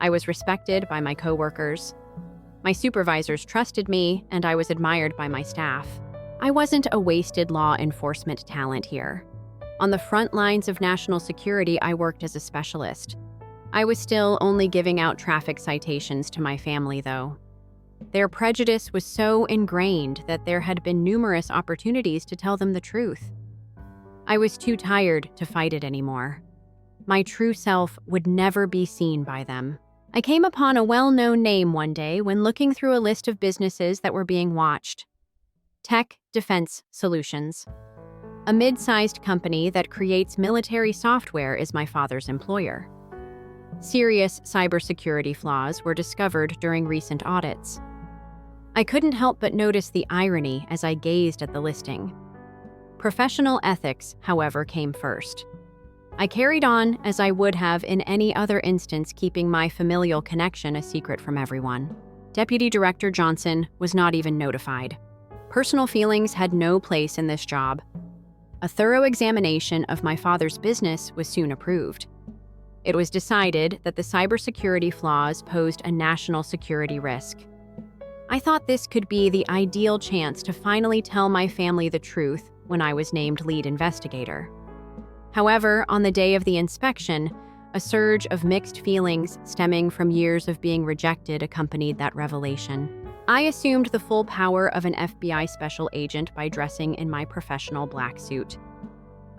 I was respected by my coworkers. My supervisors trusted me, and I was admired by my staff. I wasn't a wasted law enforcement talent here. On the front lines of national security, I worked as a specialist. I was still only giving out traffic citations to my family, though. Their prejudice was so ingrained that there had been numerous opportunities to tell them the truth. I was too tired to fight it anymore. My true self would never be seen by them. I came upon a well-known name one day when looking through a list of businesses that were being watched. Tech Defense Solutions. A mid-sized company that creates military software is my father's employer. Serious cybersecurity flaws were discovered during recent audits. I couldn't help but notice the irony as I gazed at the listing. Professional ethics, however, came first. I carried on as I would have in any other instance, keeping my familial connection a secret from everyone. Deputy Director Johnson was not even notified. Personal feelings had no place in this job. A thorough examination of my father's business was soon approved. It was decided that the cybersecurity flaws posed a national security risk. I thought this could be the ideal chance to finally tell my family the truth when I was named lead investigator. However, on the day of the inspection, a surge of mixed feelings stemming from years of being rejected accompanied that revelation. I assumed the full power of an FBI special agent by dressing in my professional black suit.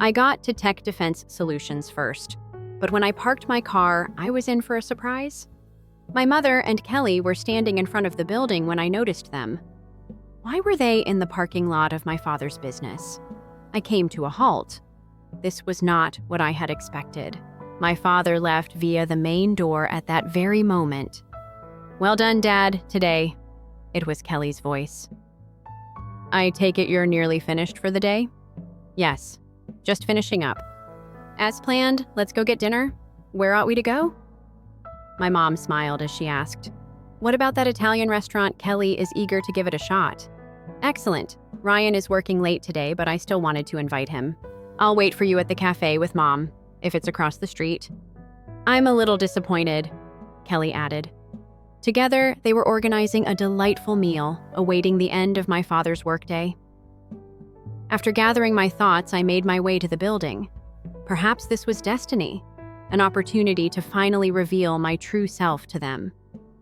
I got to Tech Defense Solutions first, but when I parked my car, I was in for a surprise. My mother and Kelly were standing in front of the building when I noticed them. Why were they in the parking lot of my father's business? I came to a halt. This was not what I had expected. My father left via the main door at that very moment. "Well done, Dad, today." It was Kelly's voice. "I take it you're nearly finished for the day?" "Yes, just finishing up." "As planned, let's go get dinner. Where ought we to go?" My mom smiled as she asked, "What about that Italian restaurant? Kelly is eager to give it a shot." "Excellent. Ryan is working late today, but I still wanted to invite him. I'll wait for you at the cafe with Mom, if it's across the street." "I'm a little disappointed," Kelly added. Together, they were organizing a delightful meal, awaiting the end of my father's workday. After gathering my thoughts, I made my way to the building. Perhaps this was destiny, an opportunity to finally reveal my true self to them.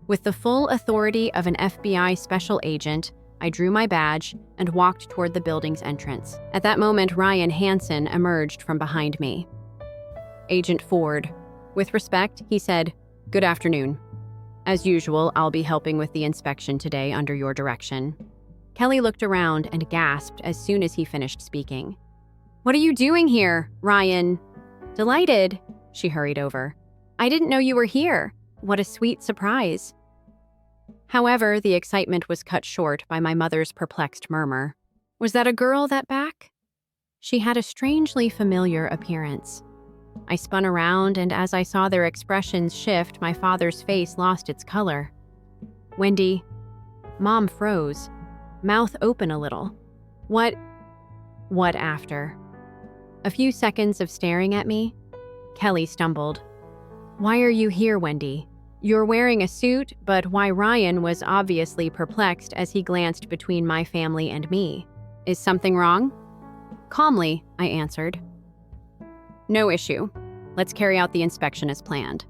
With the full authority of an FBI special agent, I drew my badge and walked toward the building's entrance. At that moment, Ryan Hansen emerged from behind me. "Agent Ford." With respect, he said, "Good afternoon. As usual, I'll be helping with the inspection today under your direction." Kelly looked around and gasped as soon as he finished speaking. "What are you doing here, Ryan?" "Delighted," she hurried over. "I didn't know you were here. What a sweet surprise." However, the excitement was cut short by my mother's perplexed murmur. "Was that a girl that back?" She had a strangely familiar appearance. I spun around, and as I saw their expressions shift, my father's face lost its color. "Wendy." Mom froze, mouth open a little. What after?" A few seconds of staring at me, Kelly stumbled. "Why are you here, Wendy? You're wearing a suit," but why Ryan was obviously perplexed as he glanced between my family and me. "Is something wrong?" Calmly, I answered. "No issue. Let's carry out the inspection as planned."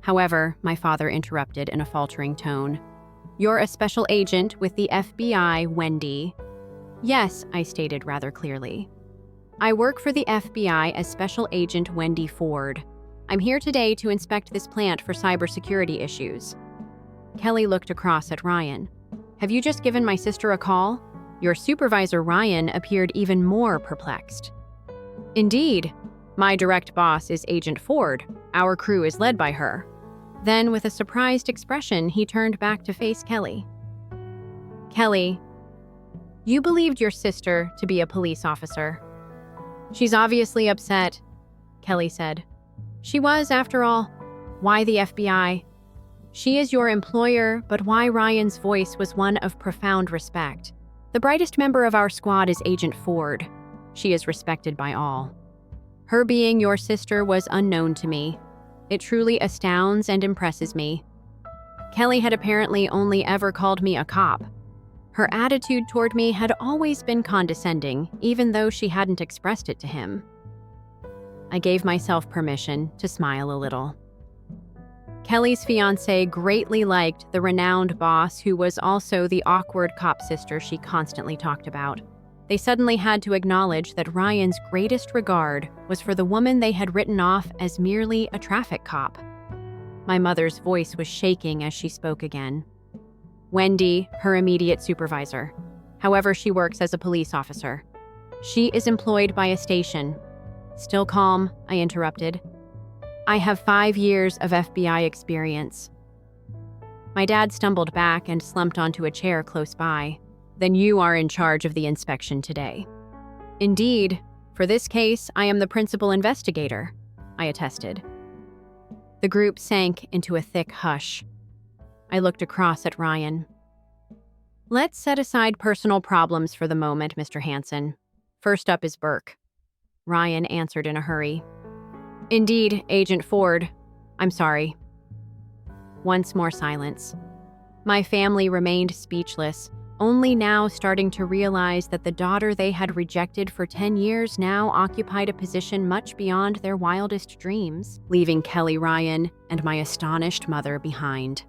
However, my father interrupted in a faltering tone. "You're a special agent with the FBI, Wendy." "Yes," I stated rather clearly. "I work for the FBI as Special Agent Wendy Ford. I'm here today to inspect this plant for cybersecurity issues." Kelly looked across at Ryan. "Have you just given my sister a call?" Your supervisor, Ryan, appeared even more perplexed. "Indeed. My direct boss is Agent Ford. Our crew is led by her." Then, with a surprised expression, he turned back to face Kelly. "Kelly, you believed your sister to be a police officer." "She's obviously upset," Kelly said. "She was, after all. Why the FBI?" "She is your employer, but why?" Ryan's voice was one of profound respect. "The brightest member of our squad is Agent Ford. She is respected by all. Her being your sister was unknown to me. It truly astounds and impresses me." Kelly had apparently only ever called me a cop. Her attitude toward me had always been condescending, even though she hadn't expressed it to him. I gave myself permission to smile a little. Kelly's fiancé greatly liked the renowned boss who was also the awkward cop sister she constantly talked about. They suddenly had to acknowledge that Ryan's greatest regard was for the woman they had written off as merely a traffic cop. My mother's voice was shaking as she spoke again. "Wendy, her immediate supervisor. However, she works as a police officer. She is employed by a station." Still calm, I interrupted. "I have 5 years of FBI experience." My dad stumbled back and slumped onto a chair close by. "Then you are in charge of the inspection today." "Indeed. For this case, I am the principal investigator. I attested. The group sank into a thick hush. I looked across at Ryan. Let's set aside personal problems for the moment, Mr. Hansen. First up is Burke. Ryan answered in a hurry. Indeed, Agent Ford. I'm sorry. Once more silence. My family remained speechless, only now starting to realize that the daughter they had rejected for 10 years now occupied a position much beyond their wildest dreams, leaving Kelly Ryan and my astonished mother behind.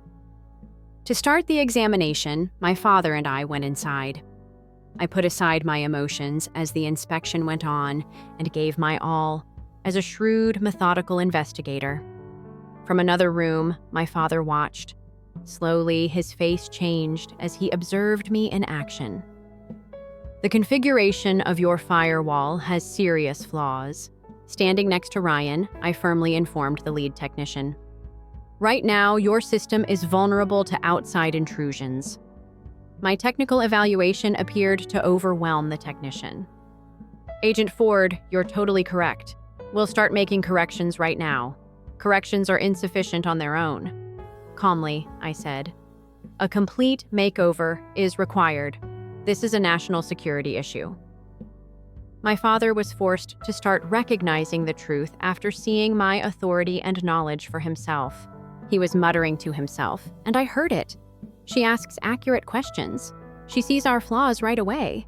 To start the examination, my father and I went inside. I put aside my emotions as the inspection went on and gave my all as a shrewd, methodical investigator. From another room, my father watched. Slowly, his face changed as he observed me in action. The configuration of your firewall has serious flaws. Standing next to Ryan, I firmly informed the lead technician. Right now, your system is vulnerable to outside intrusions. My technical evaluation appeared to overwhelm the technician. Agent Ford, you're totally correct. We'll start making corrections right now. Corrections are insufficient on their own. Calmly, I said. A complete makeover is required. This is a national security issue. My father was forced to start recognizing the truth after seeing my authority and knowledge for himself. He was muttering to himself, and I heard it. She asks accurate questions. She sees our flaws right away.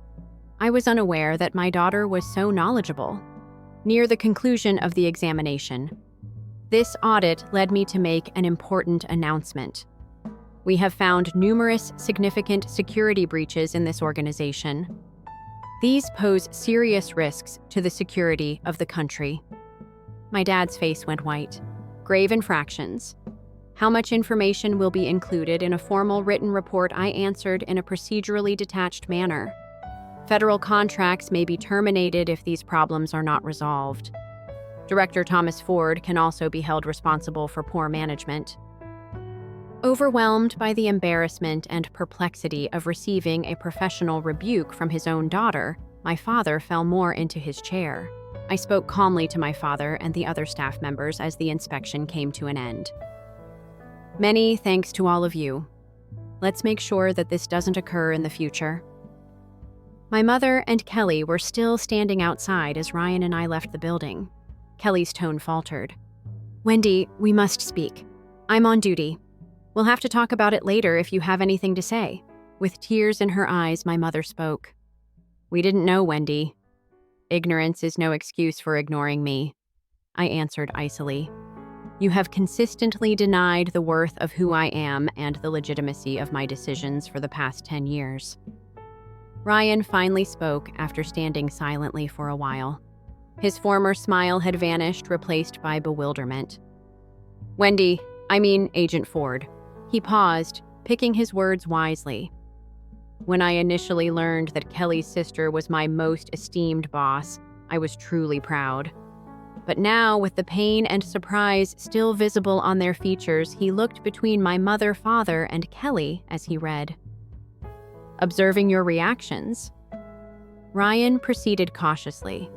I was unaware that my daughter was so knowledgeable. Near the conclusion of the examination, this audit led me to make an important announcement. We have found numerous significant security breaches in this organization. These pose serious risks to the security of the country. My dad's face went white. Grave infractions. How much information will be included in a formal written report? I answered in a procedurally detached manner. Federal contracts may be terminated if these problems are not resolved. Director Thomas Ford can also be held responsible for poor management. Overwhelmed by the embarrassment and perplexity of receiving a professional rebuke from his own daughter, my father fell more into his chair. I spoke calmly to my father and the other staff members as the inspection came to an end. Many thanks to all of you. Let's make sure that this doesn't occur in the future. My mother and Kelly were still standing outside as Ryan and I left the building. Kelly's tone faltered. Wendy, we must speak. I'm on duty. We'll have to talk about it later if you have anything to say. With tears in her eyes, my mother spoke. We didn't know, Wendy. Ignorance is no excuse for ignoring me, I answered icily. You have consistently denied the worth of who I am and the legitimacy of my decisions for the past 10 years. Ryan finally spoke after standing silently for a while. His former smile had vanished, replaced by bewilderment. Wendy, Agent Ford. He paused, picking his words wisely. When I initially learned that Kelly's sister was my most esteemed boss, I was truly proud. But now, with the pain and surprise still visible on their features, he looked between my mother, father, and Kelly as he read. Observing your reactions. Ryan proceeded cautiously.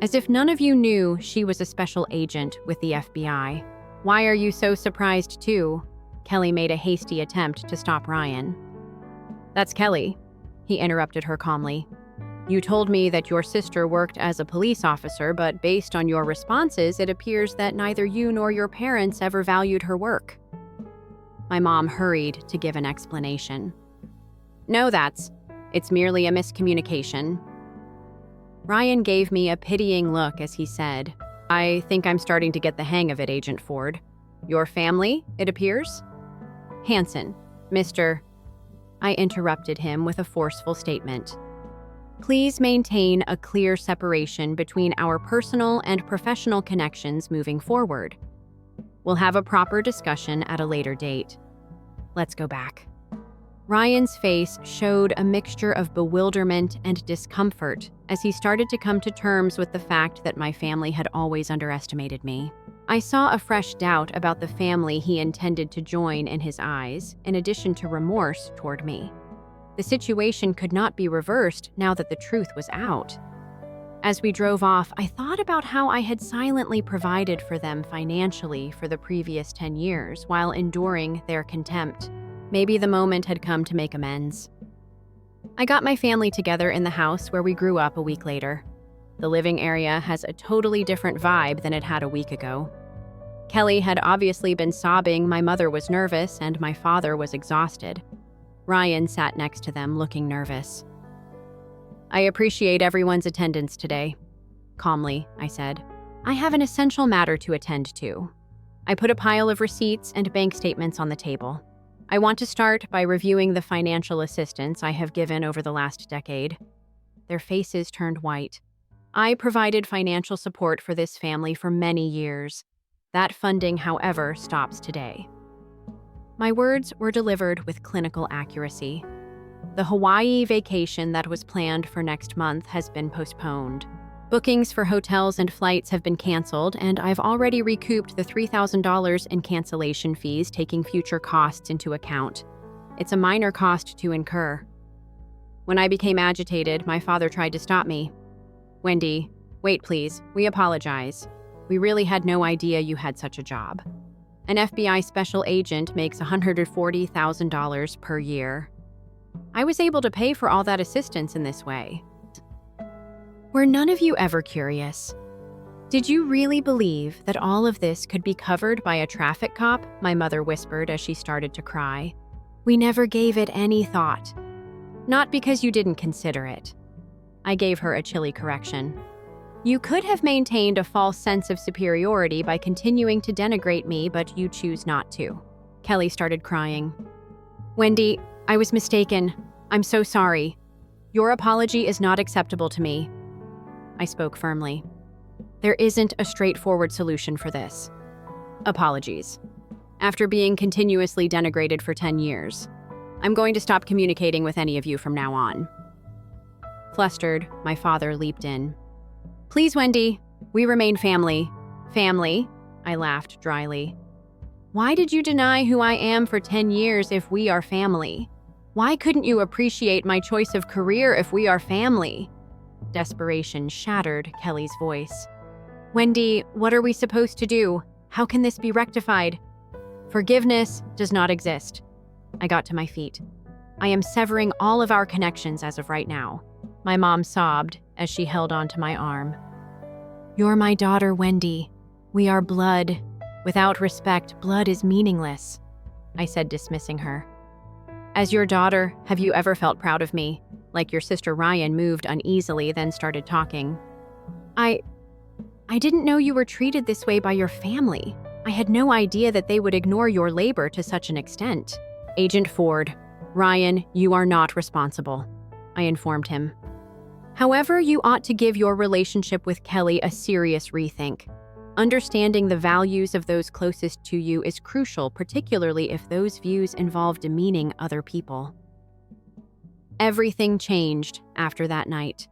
As if none of you knew she was a special agent with the FBI. Why are you so surprised too? Kelly made a hasty attempt to stop Ryan. That's Kelly, he interrupted her calmly. You told me that your sister worked as a police officer, but based on your responses, it appears that neither you nor your parents ever valued her work. My mom hurried to give an explanation. No, it's merely a miscommunication. Ryan gave me a pitying look as he said, I think I'm starting to get the hang of it, Agent Ford. Your family, it appears? Hansen, Mr. I interrupted him with a forceful statement. Please maintain a clear separation between our personal and professional connections moving forward. We'll have a proper discussion at a later date. Let's go back. Ryan's face showed a mixture of bewilderment and discomfort as he started to come to terms with the fact that my family had always underestimated me. I saw a fresh doubt about the family he intended to join in his eyes, in addition to remorse toward me. The situation could not be reversed now that the truth was out. As we drove off, I thought about how I had silently provided for them financially for the previous 10 years while enduring their contempt. Maybe the moment had come to make amends. I got my family together in the house where we grew up a week later. The living area has a totally different vibe than it had a week ago. Kelly had obviously been sobbing, my mother was nervous, and my father was exhausted. Ryan sat next to them, looking nervous. "I appreciate everyone's attendance today," calmly, I said. "I have an essential matter to attend to." I put a pile of receipts and bank statements on the table. I want to start by reviewing the financial assistance I have given over the last decade. Their faces turned white. I provided financial support for this family for many years. That funding, however, stops today. My words were delivered with clinical accuracy. The Hawaii vacation that was planned for next month has been postponed. Bookings for hotels and flights have been canceled, and I've already recouped the $3,000 in cancellation fees, taking future costs into account. It's a minor cost to incur. When I became agitated, my father tried to stop me. "Wendy, wait please, we apologize. We really had no idea you had such a job. An FBI special agent makes $140,000 per year. I was able to pay for all that assistance in this way." Were none of you ever curious? Did you really believe that all of this could be covered by a traffic cop? My mother whispered as she started to cry. "We never gave it any thought." "Not because you didn't consider it." I gave her a chilly correction. "You could have maintained a false sense of superiority by continuing to denigrate me, but you choose not to." Kelly started crying. "Wendy, I was mistaken. I'm so sorry. Your apology is not acceptable to me." I spoke firmly. "There isn't a straightforward solution for this. Apologies. After being continuously denigrated for 10 years, I'm going to stop communicating with any of you from now on." Flustered, my father leaped in. "Please, Wendy, we remain family." "Family?" I laughed dryly. "Why did you deny who I am for 10 years if we are family? Why couldn't you appreciate my choice of career if we are family?" Desperation shattered Kelly's voice. "Wendy, what are we supposed to do? How can this be rectified?" "Forgiveness does not exist." I got to my feet. "I am severing all of our connections as of right now." My mom sobbed as she held onto my arm. "You're my daughter, Wendy. We are blood. Without respect, blood is meaningless," I said, dismissing her. "As your daughter, have you ever felt proud of me? Like your sister Ryan moved uneasily, then started talking. I didn't know you were treated this way by your family. I had no idea that they would ignore your labor to such an extent." "Agent Ford, Ryan, you are not responsible," I informed him. "However, you ought to give your relationship with Kelly a serious rethink. Understanding the values of those closest to you is crucial, particularly if those views involve demeaning other people." Everything changed after that night.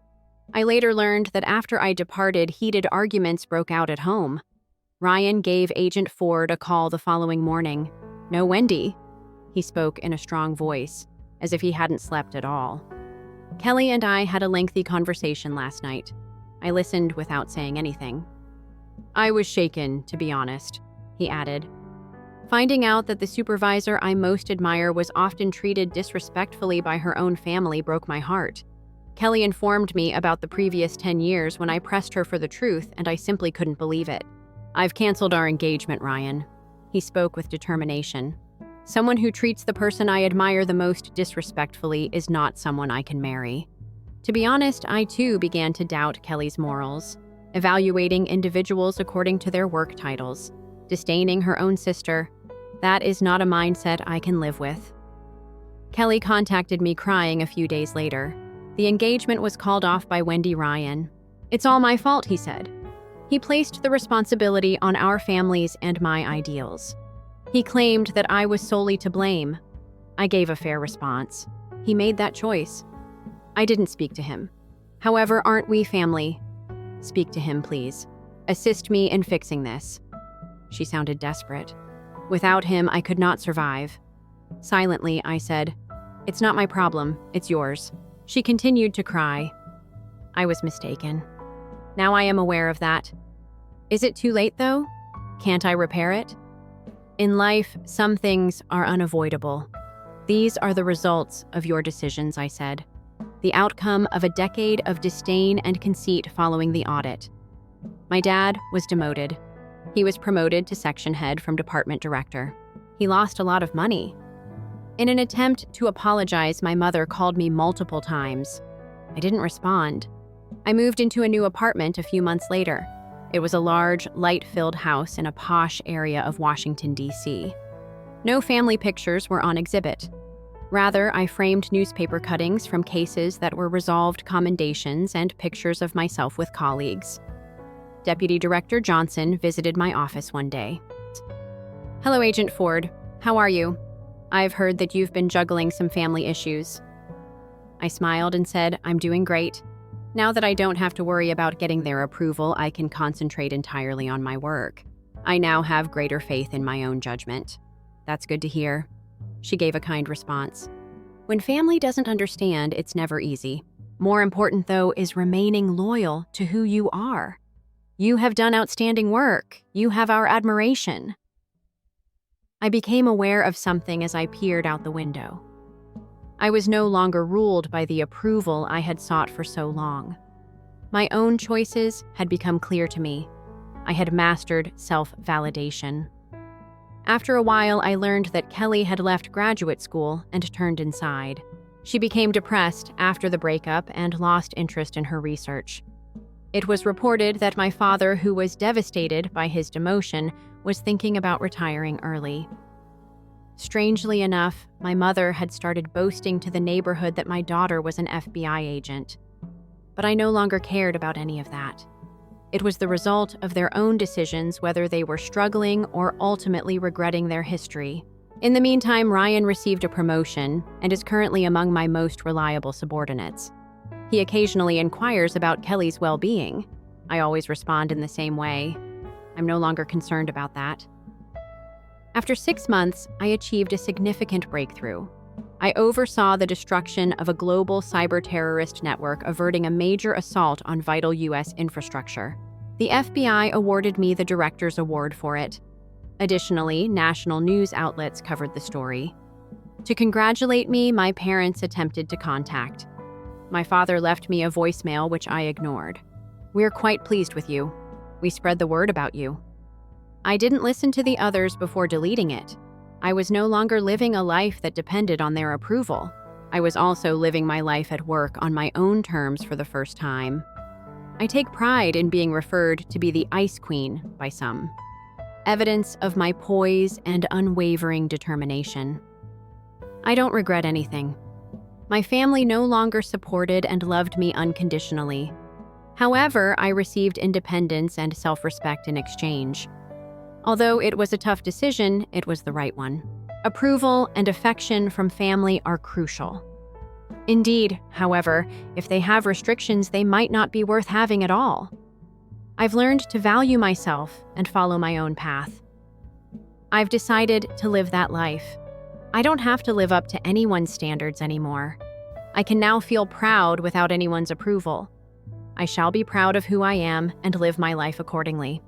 I later learned that after I departed, heated arguments broke out at home. Ryan gave Agent Ford a call the following morning. "No, Wendy," he spoke in a strong voice, as if he hadn't slept at all. "Kelly and I had a lengthy conversation last night." I listened without saying anything. "I was shaken, to be honest," he added. "Finding out that the supervisor I most admire was often treated disrespectfully by her own family broke my heart. Kelly informed me about the previous 10 years when I pressed her for the truth, and I simply couldn't believe it. I've canceled our engagement, Ryan." He spoke with determination. "Someone who treats the person I admire the most disrespectfully is not someone I can marry." To be honest, I too began to doubt Kelly's morals, evaluating individuals according to their work titles, disdaining her own sister. That is not a mindset I can live with. Kelly contacted me crying a few days later. The engagement was called off by Wendy Ryan. "It's all my fault," he said. He placed the responsibility on our families and my ideals. He claimed that I was solely to blame. I gave a fair response. He made that choice. I didn't speak to him. "However, aren't we family? Speak to him, please. Assist me in fixing this." She sounded desperate. Without him, I could not survive. Silently, I said, "It's not my problem, it's yours." She continued to cry. I was mistaken. Now I am aware of that. Is it too late, though? Can't I repair it? In life, some things are unavoidable. These are the results of your decisions, I said. The outcome of a decade of disdain and conceit following the audit. My dad was demoted. He was promoted to section head from department director. He lost a lot of money. In an attempt to apologize, my mother called me multiple times. I didn't respond. I moved into a new apartment a few months later. It was a large, light-filled house in a posh area of Washington, D.C. No family pictures were on exhibit. Rather, I framed newspaper cuttings from cases that were resolved commendations and pictures of myself with colleagues. Deputy Director Johnson visited my office one day. "Hello, Agent Ford. How are you? I've heard that you've been juggling some family issues." I smiled and said, "I'm doing great. Now that I don't have to worry about getting their approval, I can concentrate entirely on my work. I now have greater faith in my own judgment." "That's good to hear." She gave a kind response. When family doesn't understand, it's never easy. More important, though, is remaining loyal to who you are. You have done outstanding work. You have our admiration. I became aware of something as I peered out the window. I was no longer ruled by the approval I had sought for so long. My own choices had become clear to me. I had mastered self-validation. After a while, I learned that Kelly had left graduate school and turned inside. She became depressed after the breakup and lost interest in her research. It was reported that my father, who was devastated by his demotion, was thinking about retiring early. Strangely enough, my mother had started boasting to the neighborhood that my daughter was an FBI agent. But I no longer cared about any of that. It was the result of their own decisions whether they were struggling or ultimately regretting their history. In the meantime, Ryan received a promotion and is currently among my most reliable subordinates. He occasionally inquires about Kelly's well-being. I always respond in the same way. I'm no longer concerned about that. After 6 months, I achieved a significant breakthrough. I oversaw the destruction of a global cyber-terrorist network, averting a major assault on vital U.S. infrastructure. The FBI awarded me the Director's Award for it. Additionally, national news outlets covered the story. To congratulate me, my parents attempted to contact. My father left me a voicemail, which I ignored. "We're quite pleased with you. We spread the word about you." I didn't listen to the others before deleting it. I was no longer living a life that depended on their approval. I was also living my life at work on my own terms for the first time. I take pride in being referred to be the Ice Queen by some. Evidence of my poise and unwavering determination. I don't regret anything. My family no longer supported and loved me unconditionally. However, I received independence and self-respect in exchange. Although it was a tough decision, it was the right one. Approval and affection from family are crucial. Indeed, however, if they have restrictions, they might not be worth having at all. I've learned to value myself and follow my own path. I've decided to live that life. I don't have to live up to anyone's standards anymore. I can now feel proud without anyone's approval. I shall be proud of who I am and live my life accordingly.